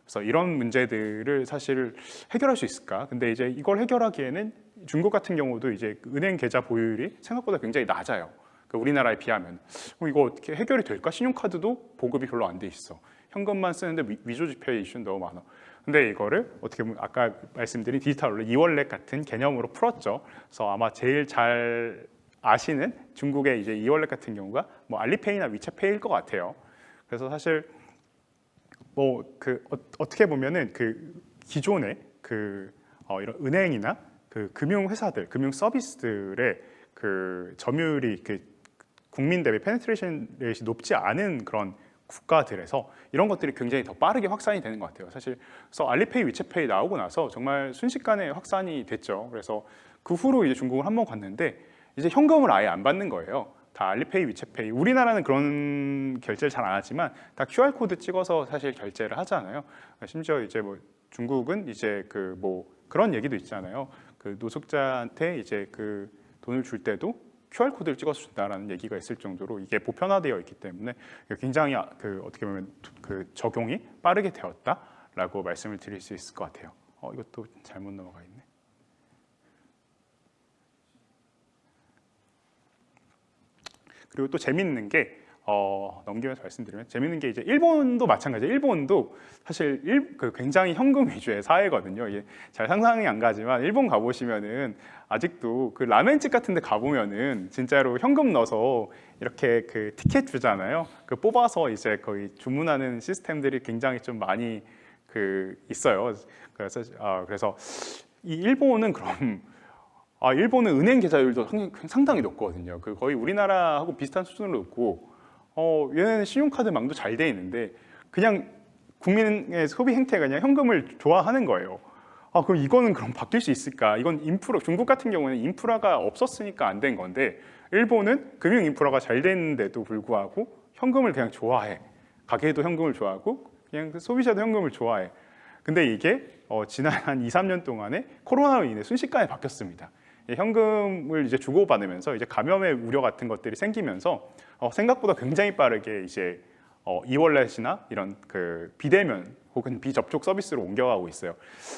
[SPEAKER 1] 그래서 이런 문제들을 사실 해결할 수 있을까? 근데 이제 이걸 해결하기에는 중국 같은 경우도 이제 은행 계좌 보유율이 생각보다 굉장히 낮아요. 그러니까 우리나라에 비하면. 이거 어떻게 해결이 될까? 신용카드도 보급이 별로 안 돼 있어. 현금만 쓰는데 위조 지폐 이슈는 너무 많아. 근데 이거를 어떻게 보면 아까 말씀드린 디지털 원래 이월렛 같은 개념으로 풀었죠. 그래서 아마 제일 잘 아시는 중국의 이제 이월렛 같은 경우가 뭐 알리페이나 위챗페이일 것 같아요. 그래서 사실 뭐 그 어떻게 보면은 그 기존의 그 이런 은행이나 그 금융 회사들, 금융 서비스들의 그 점유율이 그 국민 대비 페네트레이션 레이트이 높지 않은 그런 국가들에서 이런 것들이 굉장히 더 빠르게 확산이 되는 것 같아요. 사실 그래서 알리페이, 위챗페이 나오고 나서 정말 순식간에 확산이 됐죠. 그래서 그 후로 이제 중국을 한번 갔는데 이제 현금을 아예 안 받는 거예요. 다 알리페이, 위챗페이. 우리나라는 그런 결제를 잘 안 하지만 다 QR 코드 찍어서 사실 결제를 하잖아요. 심지어 이제 뭐 중국은 이제 그 뭐 그런 얘기도 있잖아요. 그 노숙자한테 이제 그 돈을 줄 때도 QR 코드를 찍어서 준다라는 얘기가 있을 정도로 이게 보편화되어 있기 때문에 굉장히 그 어떻게 보면 그 적용이 빠르게 되었다라고 말씀을 드릴 수 있을 것 같아요. 이것도 잘못 넘어가 있네. 그리고 또 재밌는 게 넘기면서 말씀드리면 재밌는 게 이제 일본도 마찬가지예요. 일본도 사실 굉장히 현금 위주의 사회거든요. 이게 잘 상상이 안 가지만 일본 가보시면은 아직도 그 라멘집 같은데 가보면은 진짜로 현금 넣어서 이렇게 그 티켓 주잖아요. 그 뽑아서 이제 거의 주문하는 시스템들이 굉장히 좀 많이 그 있어요. 그래서 이 일본은 그럼 일본은 은행 계좌율도 상당히 높거든요. 그 거의 우리나라하고 비슷한 수준으로 높고, 얘네는 신용카드망도 잘 돼 있는데 그냥 국민의 소비 행태가 그냥 현금을 좋아하는 거예요. 그럼 이거는 그럼 바뀔 수 있을까? 이건 인프라, 중국 같은 경우는 인프라가 없었으니까 안 된 건데 일본은 금융 인프라가 잘 됐는데도 불구하고 현금을 그냥 좋아해. 가게도 현금을 좋아하고 그냥 소비자도 현금을 좋아해. 근데 이게 지난 한 2, 3년 동안에 코로나로 인해 순식간에 바뀌었습니다. 현금을 이제 주고받으면서 이제 감염의 우려 같은 것들이 생기면서 생각보다 굉장히 빠르게 이제 이월렛이나 이런 그 비대면 혹은 비접촉 서비스로 옮겨가고 있어요.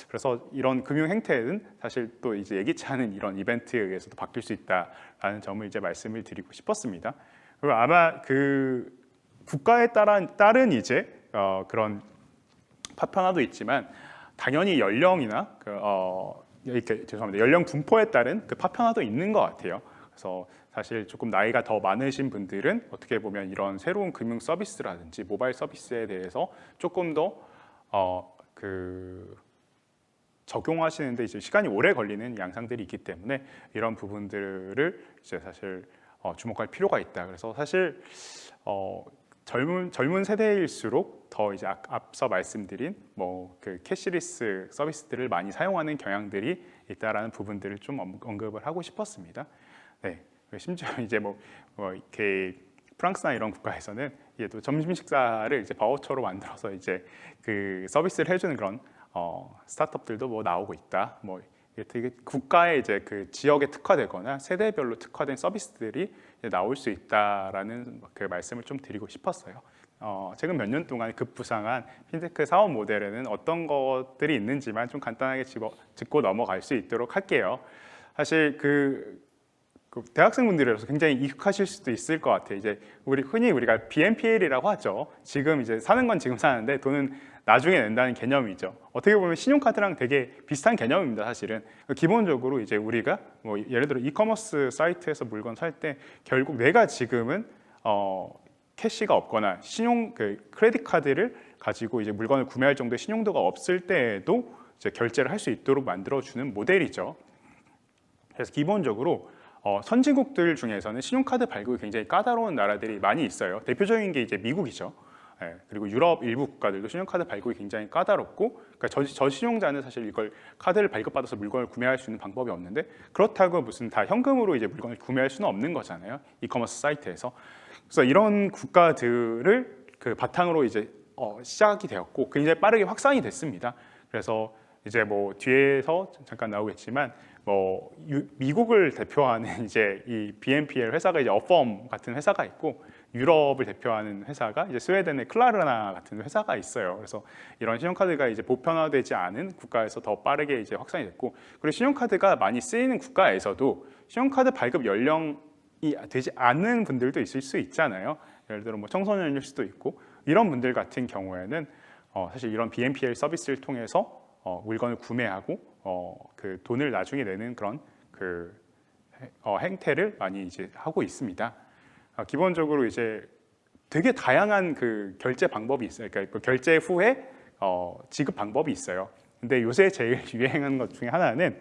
[SPEAKER 1] 그래서 이런 금융 행태는 사실 또 이제 예기치 않은 이런 이벤트에 의해서도 바뀔 수 있다라는 점을 이제 말씀을 드리고 싶었습니다. 그리고 아마 그 국가에 따른 이제 그런 파편화도 있지만 당연히 연령이나 이렇게 죄송합니다. 연령 분포에 따른 그 파편화도 있는 것 같아요. 그래서 사실 조금 나이가 더 많으신 분들은 어떻게 보면 이런 새로운 금융 서비스라든지 모바일 서비스에 대해서 조금 더 적용하시는데 이제 시간이 오래 걸리는 양상들이 있기 때문에 이런 부분들을 이제 사실 주목할 필요가 있다. 그래서 사실 젊은 세대일수록 더 이제 앞서 말씀드린 뭐 그 캐시리스 서비스들을 많이 사용하는 경향들이 있다라는 부분들을 좀 언급을 하고 싶었습니다. 네, 심지어 이제 뭐 이렇게 프랑스나 이런 국가에서는 이게 또 점심 식사를 이제 바우처로 만들어서 이제 그 서비스를 해주는 그런 스타트업들도 뭐 나오고 있다. 뭐 되게 국가의 이제 그 지역에 특화되거나 세대별로 특화된 서비스들이 나올 수 있다라는 그 말씀을 좀 드리고 싶었어요. 최근 몇 년 동안 급부상한 핀테크 사업 모델에는 어떤 것들이 있는지만 좀 간단하게 짚고 넘어갈 수 있도록 할게요. 사실 그 대학생분들이라서 굉장히 익숙하실 수도 있을 것 같아요. 이제 흔히 우리가 BNPL이라고 하죠. 지금 이제 사는 건 지금 사는데 돈은 나중에 낸다는 개념이죠. 어떻게 보면 신용카드랑 되게 비슷한 개념입니다. 사실은 기본적으로 이제 우리가 뭐 예를 들어 이커머스 사이트에서 물건 살 때 결국 내가 지금은 캐시가 없거나 크레딧 카드를 가지고 이제 물건을 구매할 정도의 신용도가 없을 때에도 이제 결제를 할 수 있도록 만들어주는 모델이죠. 그래서 기본적으로 선진국들 중에서는 신용카드 발급이 굉장히 까다로운 나라들이 많이 있어요. 대표적인 게 이제 미국이죠. 그리고 유럽 일부 국가들도 신용카드 발급이 굉장히 까다롭고, 그러니까 저신용자는 사실 이걸 카드를 발급받아서 물건을 구매할 수 있는 방법이 없는데, 그렇다고 무슨 다 현금으로 이제 물건을 구매할 수는 없는 거잖아요. 이커머스 사이트에서. 그래서 이런 국가들을 그 바탕으로 이제 시작이 되었고 굉장히 빠르게 확산이 됐습니다. 그래서 이제 뭐 뒤에서 잠깐 나오겠지만 미국을 대표하는 이제 이 BNPL 회사가 이제 어펌 같은 회사가 있고 유럽을 대표하는 회사가 이제 스웨덴의 클라르나 같은 회사가 있어요. 그래서 이런 신용카드가 이제 보편화되지 않은 국가에서 더 빠르게 이제 확산이 됐고, 그리고 신용카드가 많이 쓰이는 국가에서도 신용카드 발급 연령이 되지 않는 분들도 있을 수 있잖아요. 예를 들어 뭐 청소년일 수도 있고, 이런 분들 같은 경우에는 사실 이런 BNPL 서비스를 통해서 물건을 구매하고 그 돈을 나중에 내는 그런 그 행태를 많이 이제 하고 있습니다. 기본적으로 이제 되게 다양한 그 결제 방법이 있어요. 그러니까 그 결제 후에 지급 방법이 있어요. 근데 요새 제일 유행하는 것 중에 하나는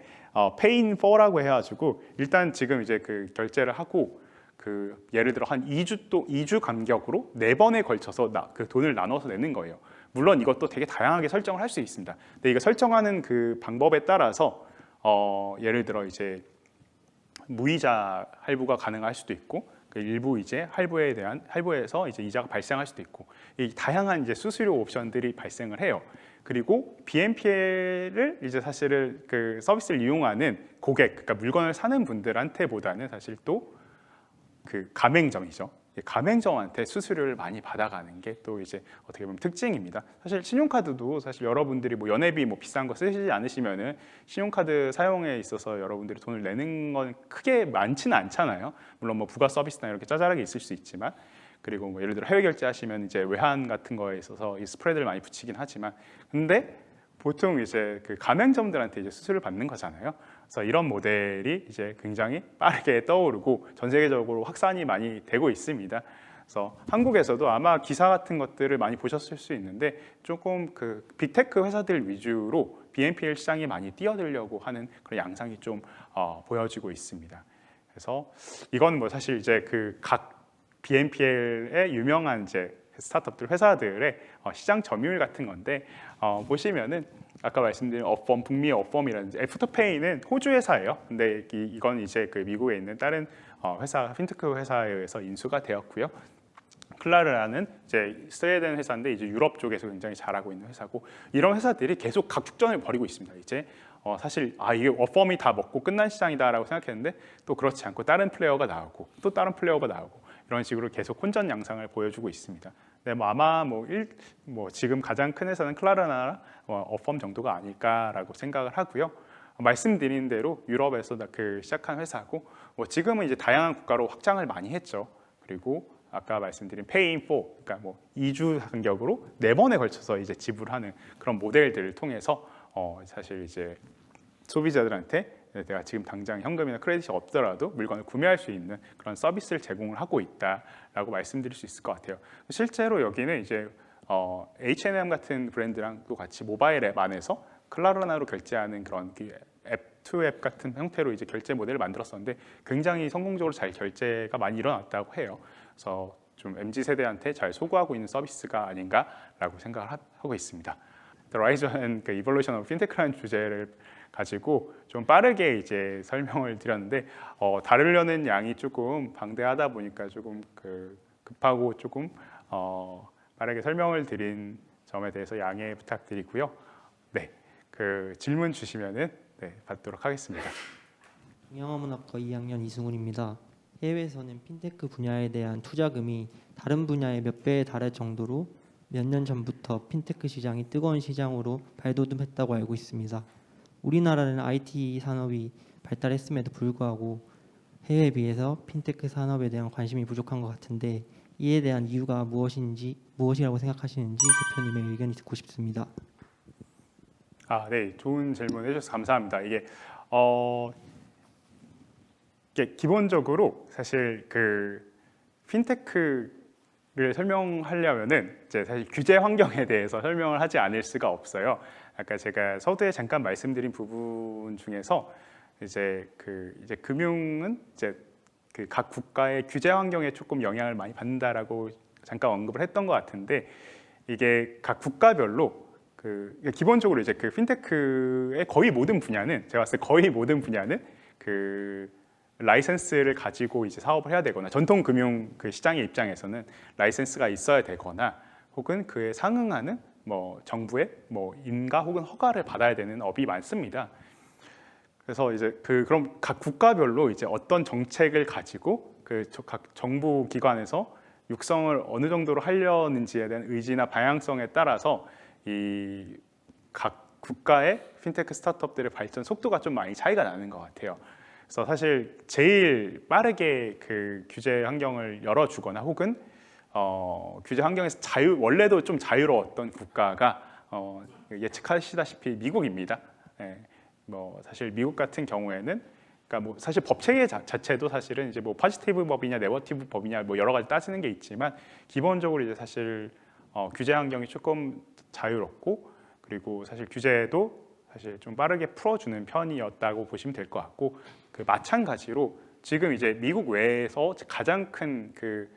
[SPEAKER 1] Pay in 4라고 해가지고, 일단 지금 이제 그 결제를 하고 그 예를 들어 한 2주 간격으로 4번에 걸쳐서 그 돈을 나눠서 내는 거예요. 물론 이것도 되게 다양하게 설정을 할 수 있습니다. 근데 이거 설정하는 그 방법에 따라서 예를 들어 이제 무이자 할부가 가능할 수도 있고, 그 일부 이제 할부에서 이제 이자가 발생할 수도 있고, 이 다양한 이제 수수료 옵션들이 발생을 해요. 그리고 BNPL을 이제 사실은 그 서비스를 이용하는 고객, 그러니까 물건을 사는 분들한테보다는 사실 또 그 가맹점이죠. 가맹점한테 수수료를 많이 받아가는 게 또 이제 어떻게 보면 특징입니다. 사실 신용카드도 사실 여러분들이 뭐 연회비 뭐 비싼 거 쓰시지 않으시면은 신용카드 사용에 있어서 여러분들이 돈을 내는 건 크게 많지는 않잖아요. 물론 뭐 부가 서비스나 이렇게 짜잘하게 있을 수 있지만, 그리고 뭐 예를 들어 해외 결제하시면 이제 외환 같은 거에 있어서 이 스프레드를 많이 붙이긴 하지만, 근데 보통 이제 그 가맹점들한테 이제 수수료를 받는 거잖아요. 그래서 이런 모델이 이제 굉장히 빠르게 떠오르고 전 세계적으로 확산이 많이 되고 있습니다. 그래서 한국에서도 아마 기사 같은 것들을 많이 보셨을 수 있는데, 조금 그 빅테크 회사들 위주로 BNPL 시장이 많이 뛰어들려고 하는 그런 양상이 좀 보여지고 있습니다. 그래서 이건 뭐 사실 이제 그 각 BNPL의 유명한 이제 스타트업들 회사들의 시장 점유율 같은 건데, 보시면은 아까 말씀드린 어펌, 북미의 어펌이라든지 애프터페이는 호주 회사예요. 근데 이건 이제 그 미국에 있는 다른 회사, 핀테크 회사에 의해서 인수가 되었고요. 클라르라는 이제 스웨덴 회사인데 이제 유럽 쪽에서 굉장히 잘하고 있는 회사고, 이런 회사들이 계속 각축전을 벌이고 있습니다. 이제 사실 이게 어펌이 다 먹고 끝난 시장이다라고 생각했는데 또 그렇지 않고 다른 플레이어가 나오고 또 다른 플레이어가 나오고 이런 식으로 계속 혼전 양상을 보여주고 있습니다. 네, 뭐 아마 지금 가장 큰 회사는 클라르나 어펌 정도가 아닐까라고 생각을 하고요. 말씀드린 대로 유럽에서 그 시작한 회사고, 지금은 이제 다양한 국가로 확장을 많이 했죠. 그리고 아까 말씀드린 Pay in 4, 그러니까 뭐 2주 간격으로 4번에 걸쳐서 이제 지불하는 그런 모델들을 통해서 사실 이제 소비자들한테 내가 지금 당장 현금이나 크레딧이 없더라도 물건을 구매할 수 있는 그런 서비스를 제공을 하고 있다라고 말씀드릴 수 있을 것 같아요. 실제로 여기는 이제 H&M 같은 브랜드랑도 같이 모바일 앱 안에서 클라르나로 결제하는 그런 앱 투 앱 같은 형태로 이제 결제 모델을 만들었었는데, 굉장히 성공적으로 잘 결제가 많이 일어났다고 해요. 그래서 좀 MZ 세대한테 잘 소구하고 있는 서비스가 아닌가라고 생각을 하고 있습니다. The Rise and the Evolution of FinTech라는 주제를 가지고 좀 빠르게 이제 설명을 드렸는데, 다루려는 양이 조금 방대하다 보니까 조금 급하고 조금 빠르게 설명을 드린 점에 대해서 양해 부탁드리고요. 네, 그 질문 주시면은 받도록 하겠습니다.
[SPEAKER 3] 동양어문학과 2학년 이승훈입니다. 해외에서는 핀테크 분야에 대한 투자금이 다른 분야의 몇 배에 달할 정도로 몇 년 전부터 핀테크 시장이 뜨거운 시장으로 발돋움했다고 알고 있습니다. 우리나라는 IT 산업이 발달했음에도 불구하고 해외에 비해서 핀테크 산업에 대한 관심이 부족한 것 같은데, 이에 대한 이유가 무엇이라고 생각하시는지 대표님의 의견이 듣고 싶습니다.
[SPEAKER 1] 네, 좋은 질문 해주셔서 감사합니다. 이게 기본적으로 사실 그 핀테크를 설명하려면은 이제 사실 규제 환경에 대해서 설명을 하지 않을 수가 없어요. 아까 제가 서두에 잠깐 말씀드린 부분 중에서 이제 금융은 이제 그 각 국가의 규제 환경에 조금 영향을 많이 받는다라고 잠깐 언급을 했던 것 같은데, 이게 각 국가별로 기본적으로 이제 그 핀테크의 거의 모든 분야는, 제가 봤을 때 거의 모든 분야는 그 라이센스를 가지고 이제 사업을 해야 되거나, 전통 금융 그 시장의 입장에서는 라이센스가 있어야 되거나, 혹은 그에 상응하는 뭐 정부의 뭐 인가 혹은 허가를 받아야 되는 업이 많습니다. 그래서 이제 그럼 각 국가별로 이제 어떤 정책을 가지고 각 정부 기관에서 육성을 어느 정도로 하려는지에 대한 의지나 방향성에 따라서 이 각 국가의 핀테크 스타트업들의 발전 속도가 좀 많이 차이가 나는 것 같아요. 그래서 사실 제일 빠르게 그 규제 환경을 열어주거나 혹은 규제 환경에서 원래도 좀 자유로웠던 국가가 예측하시다시피 미국입니다. 뭐 사실 미국 같은 경우에는 그러니까 뭐 사실 법 체계 자체도 사실은 이제 뭐 포지티브 법이냐 네거티브 법이냐 뭐 여러 가지 따지는 게 있지만 기본적으로 이제 사실 규제 환경이 조금 자유롭고 그리고 사실 규제도 사실 좀 빠르게 풀어주는 편이었다고 보시면 될 것 같고 그 마찬가지로 지금 이제 미국 외에서 가장 큰 그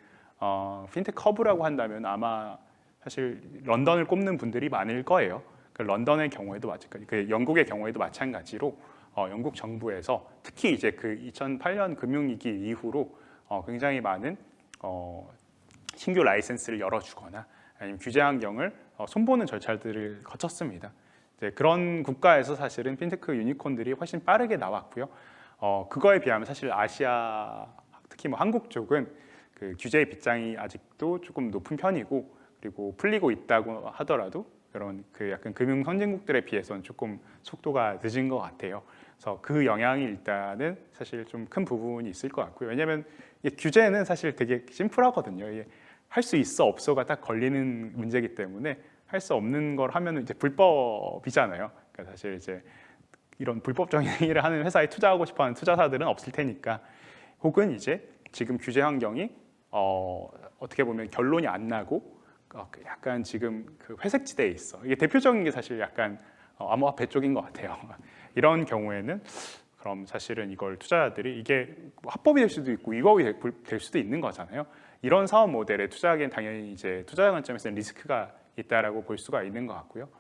[SPEAKER 1] 핀테크 허브라고 한다면 아마 사실 런던을 꼽는 분들이 많을 거예요. 그 런던의 경우에도 마찬가지, 그 영국의 경우에도 마찬가지로 영국 정부에서 특히 이제 그 2008년 금융위기 이후로 굉장히 많은 신규 라이센스를 열어주거나 아니면 규제 환경을 손보는 절차들을 거쳤습니다. 이제 그런 국가에서 사실은 핀테크 유니콘들이 훨씬 빠르게 나왔고요. 그거에 비하면 사실 아시아 특히 뭐 한국 쪽은 그 규제의 빗장이 아직도 조금 높은 편이고 그리고 풀리고 있다고 하더라도 그런 그 약간 금융 선진국들에 비해서는 조금 속도가 늦은 것 같아요. 그래서 그 영향이 일단은 사실 좀 큰 부분이 있을 것 같고요. 왜냐하면 규제는 사실 되게 심플하거든요. 할 수 있어 없어가 딱 걸리는 문제이기 때문에 할 수 없는 걸 하면은 이제 불법이잖아요. 그러니까 사실 이제 이런 불법적인 행위를 하는 회사에 투자하고 싶어하는 투자사들은 없을 테니까 혹은 이제 지금 규제 환경이 어떻게 보면 결론이 안 나고 약간 지금 그 회색지대에 있어. 이게 대표적인 게 사실 약간 암호화폐 쪽인 것 같아요. 이런 경우에는 그럼 사실은 이걸 투자자들이 이게 합법이 될 수도 있고 위법이 될 수도 있는 거잖아요. 이런 사업 모델에 투자하기엔 당연히 이제 투자 관점에서는 리스크가 있다라고 볼 수가 있는 것 같고요.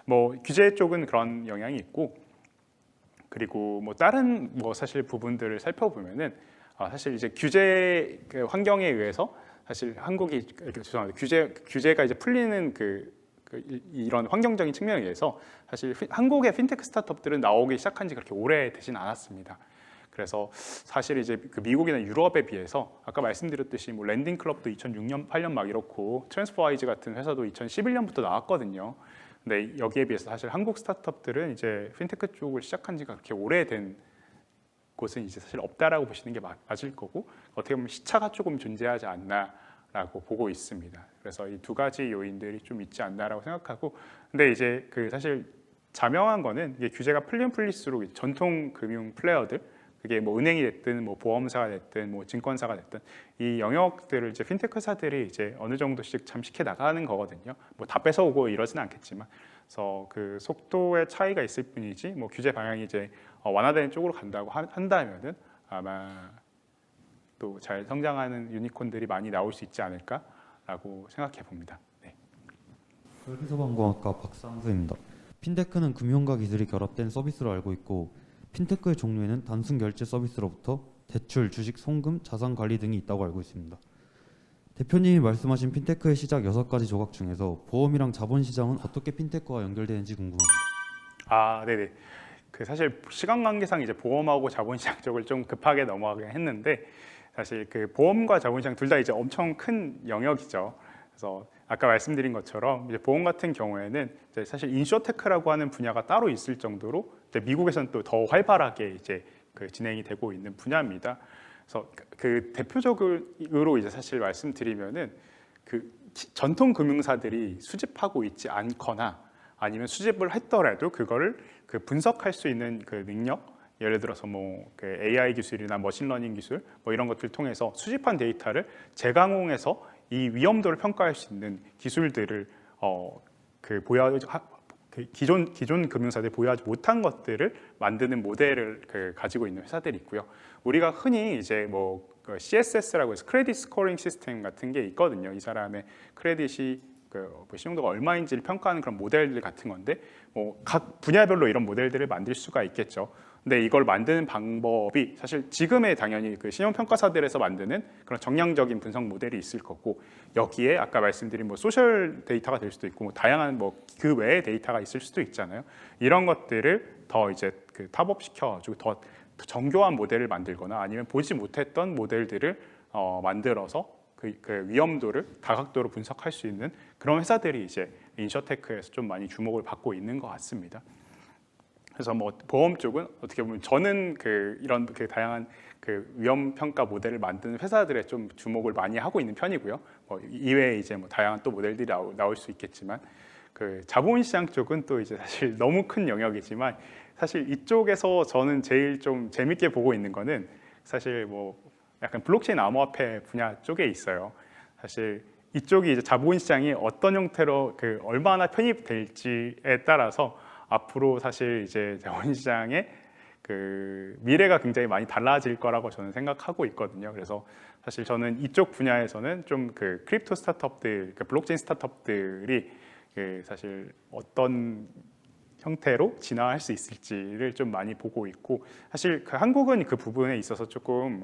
[SPEAKER 1] 뭐 규제 쪽은 그런 영향이 있고 그리고 뭐 다른 뭐 사실 부분들을 살펴보면은 사실 이제 규제 환경에 의해서 사실 한국이 죄송합니다. 규제가 이제 풀리는 이런 환경적인 측면에 의해서 사실 한국의 핀테크 스타트업들은 나오기 시작한 지 그렇게 오래 되진 않았습니다. 그래서 사실 이제 그 미국이나 유럽에 비해서 아까 말씀드렸듯이 뭐 랜딩 클럽도 2006년, 8년 막 이렇고 트랜스퍼와이즈 같은 회사도 2011년부터 나왔거든요. 근데 여기에 비해서 사실 한국 스타트업들은 이제 핀테크 쪽을 시작한 지가 그렇게 오래된 곳은 이제 사실 없다라고 보시는 게 맞을 거고 어떻게 보면 시차가 조금 존재하지 않나라고 보고 있습니다. 그래서 이 두 가지 요인들이 좀 있지 않나라고 생각하고 근데 이제 그 사실 자명한 거는 이게 규제가 풀리면 풀릴수록 전통 금융 플레이어들 그게 뭐 은행이 됐든 뭐 보험사가 됐든 뭐 증권사가 됐든 이 영역들을 이제 핀테크사들이 이제 어느 정도씩 잠식해 나가는 거거든요. 뭐 다 뺏어오고 이러지는 않겠지만, 그래서 그 속도의 차이가 있을 뿐이지 뭐 규제 방향이 이제 완화되는 쪽으로 간다고 한다면은 아마 또 잘 성장하는 유니콘들이 많이 나올 수 있지 않을까라고 생각해 봅니다. 네.
[SPEAKER 4] 설계소방공학과 박상수입니다. 핀테크는 금융과 기술이 결합된 서비스로 알고 있고 핀테크의 종류에는 단순 결제 서비스로부터 대출, 주식, 송금, 자산 관리 등이 있다고 알고 있습니다. 대표님이 말씀하신 핀테크의 시작 6가지 조각 중에서 보험이랑 자본시장은 어떻게 핀테크와 연결되는지 궁금합니다.
[SPEAKER 1] 네네. 그 사실 시간 관계상 이제 보험하고 자본시장 쪽을 좀 급하게 넘어가긴 했는데 사실 그 보험과 자본시장 둘 다 이제 엄청 큰 영역이죠. 그래서 아까 말씀드린 것처럼 이제 보험 같은 경우에는 이제 사실 인쇼테크라고 하는 분야가 따로 있을 정도로 이제 미국에서는 또 더 활발하게 이제 그 진행이 되고 있는 분야입니다. 그래서 그 대표적으로 이제 사실 말씀드리면은 그 전통 금융사들이 수집하고 있지 않거나 아니면 수집을 했더라도 그거를 그 분석할 수 있는 그 능력, 예를 들어서 뭐 그 AI 기술이나 머신러닝 기술 뭐 이런 것들 통해서 수집한 데이터를 재강홍해서 이 위험도를 평가할 수 있는 기술들을 기존 금융사들이 보유하지 못한 것들을 만드는 모델을 가지고 있는 회사들이 있고요. 우리가 흔히 이제 뭐 CSS라고 해서 크레딧 스코어링 시스템 같은 게 있거든요. 이 사람의 크레딧이 신용도가 얼마인지를 평가하는 그런 모델들 같은 건데 뭐 각 분야별로 이런 모델들을 만들 수가 있겠죠. 근데 이걸 만드는 방법이 사실 지금의 당연히 그 신용평가사들에서 만드는 그런 정량적인 분석 모델이 있을 거고 여기에 아까 말씀드린 뭐 소셜 데이터가 될 수도 있고 뭐 다양한 뭐 그 외의 데이터가 있을 수도 있잖아요. 이런 것들을 더 이제 그 탑업시켜가지고 더 정교한 모델을 만들거나 아니면 보지 못했던 모델들을 만들어서 그 위험도를 다각도로 분석할 수 있는 그런 회사들이 이제 인셔테크에서 좀 많이 주목을 받고 있는 것 같습니다. 그래서 뭐 보험 쪽은 어떻게 보면 저는 이런 다양한 위험 평가 모델을 만드는 회사들에 좀 주목을 많이 하고 있는 편이고요. 뭐 이외에 이제 뭐 다양한 또 모델들이 나올 수 있겠지만 자본시장 쪽은 또 이제 사실 너무 큰 영역이지만 사실 이쪽에서 저는 제일 좀 재밌게 보고 있는 거는 사실 뭐 약간 블록체인 암호화폐 분야 쪽에 있어요. 사실 이쪽이 이제 자본시장이 어떤 형태로 얼마나 편입될지에 따라서 앞으로 사실 이제 자본시장의 미래가 굉장히 많이 달라질 거라고 저는 생각하고 있거든요. 그래서 사실 저는 이쪽 분야에서는 좀 크립토 스타트업들, 블록체인 스타트업들이 사실 어떤 형태로 진화할 수 있을지를 좀 많이 보고 있고, 사실 한국은 그 부분에 있어서 조금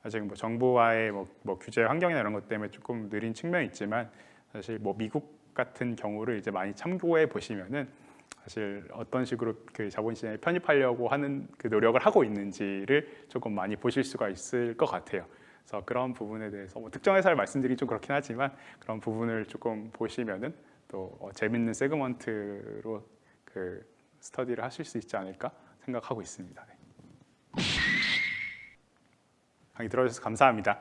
[SPEAKER 1] 아직 뭐 정부와의 뭐 규제 환경이나 이런 것 때문에 조금 느린 측면이 있지만 사실 뭐 미국 같은 경우를 이제 많이 참고해 보시면은 사실 어떤 식으로 자본시장에 편입하려고 하는 노력을 하고 있는지를 조금 많이 보실 수가 있을 것 같아요. 그래서 그런 부분에 대해서 뭐 특정 회사를 말씀드리기 좀 그렇긴 하지만 그런 부분을 조금 보시면은 또 재밌는 세그먼트로 스터디를 하실 수 있지 않을까 생각하고 있습니다. 네. 강의 들어주셔서 감사합니다.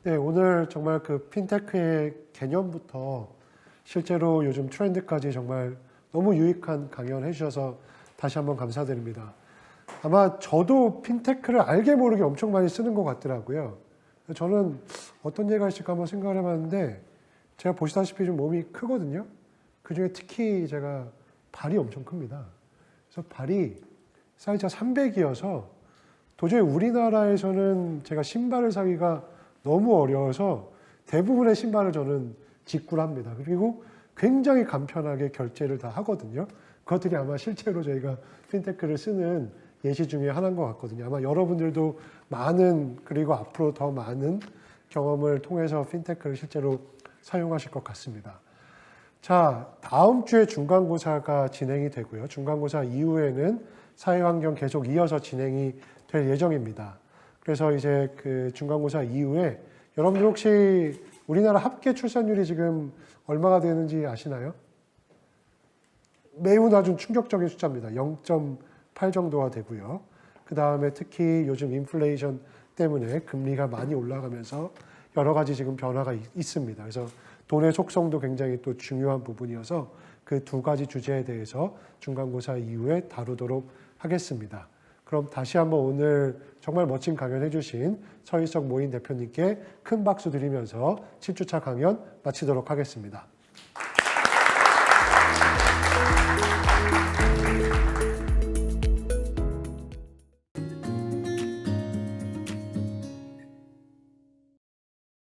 [SPEAKER 2] 네, 오늘 정말 핀테크의 개념부터 실제로 요즘 트렌드까지 정말 너무 유익한 강연 해주셔서 다시 한번 감사드립니다. 아마 저도 핀테크를 알게 모르게 엄청 많이 쓰는 것 같더라고요. 저는 어떤 얘기가 있을까 한번 생각을 해봤는데 제가 보시다시피 좀 몸이 크거든요. 그중에 특히 제가 발이 엄청 큽니다. 그래서 발이 사이즈가 300이어서 도저히 우리나라에서는 제가 신발을 사기가 너무 어려워서 대부분의 신발을 저는 직구를 합니다. 그리고 굉장히 간편하게 결제를 다 하거든요. 그것들이 아마 실제로 저희가 핀테크를 쓰는 예시 중에 하나인 것 같거든요. 아마 여러분들도 많은, 그리고 앞으로 더 많은 경험을 통해서 핀테크를 실제로 사용하실 것 같습니다. 자, 다음 주에 중간고사가 진행이 되고요. 중간고사 이후에는 사회환경 계속 이어서 진행이 될 예정입니다. 그래서 이제 중간고사 이후에 여러분들 혹시 우리나라 합계 출산율이 지금 얼마가 되는지 아시나요? 매우 낮은 충격적인 숫자입니다. 0.8 정도가 되고요. 그 다음에 특히 요즘 인플레이션 때문에 금리가 많이 올라가면서 여러 가지 지금 변화가 있습니다. 그래서 돈의 속성도 굉장히 또 중요한 부분이어서 그 두 가지 주제에 대해서 중간고사 이후에 다루도록 하겠습니다. 그럼 다시 한번 오늘 정말 멋진 강연 해주신 서희석 모인 대표님께 큰 박수 드리면서 7주차 강연 마치도록 하겠습니다.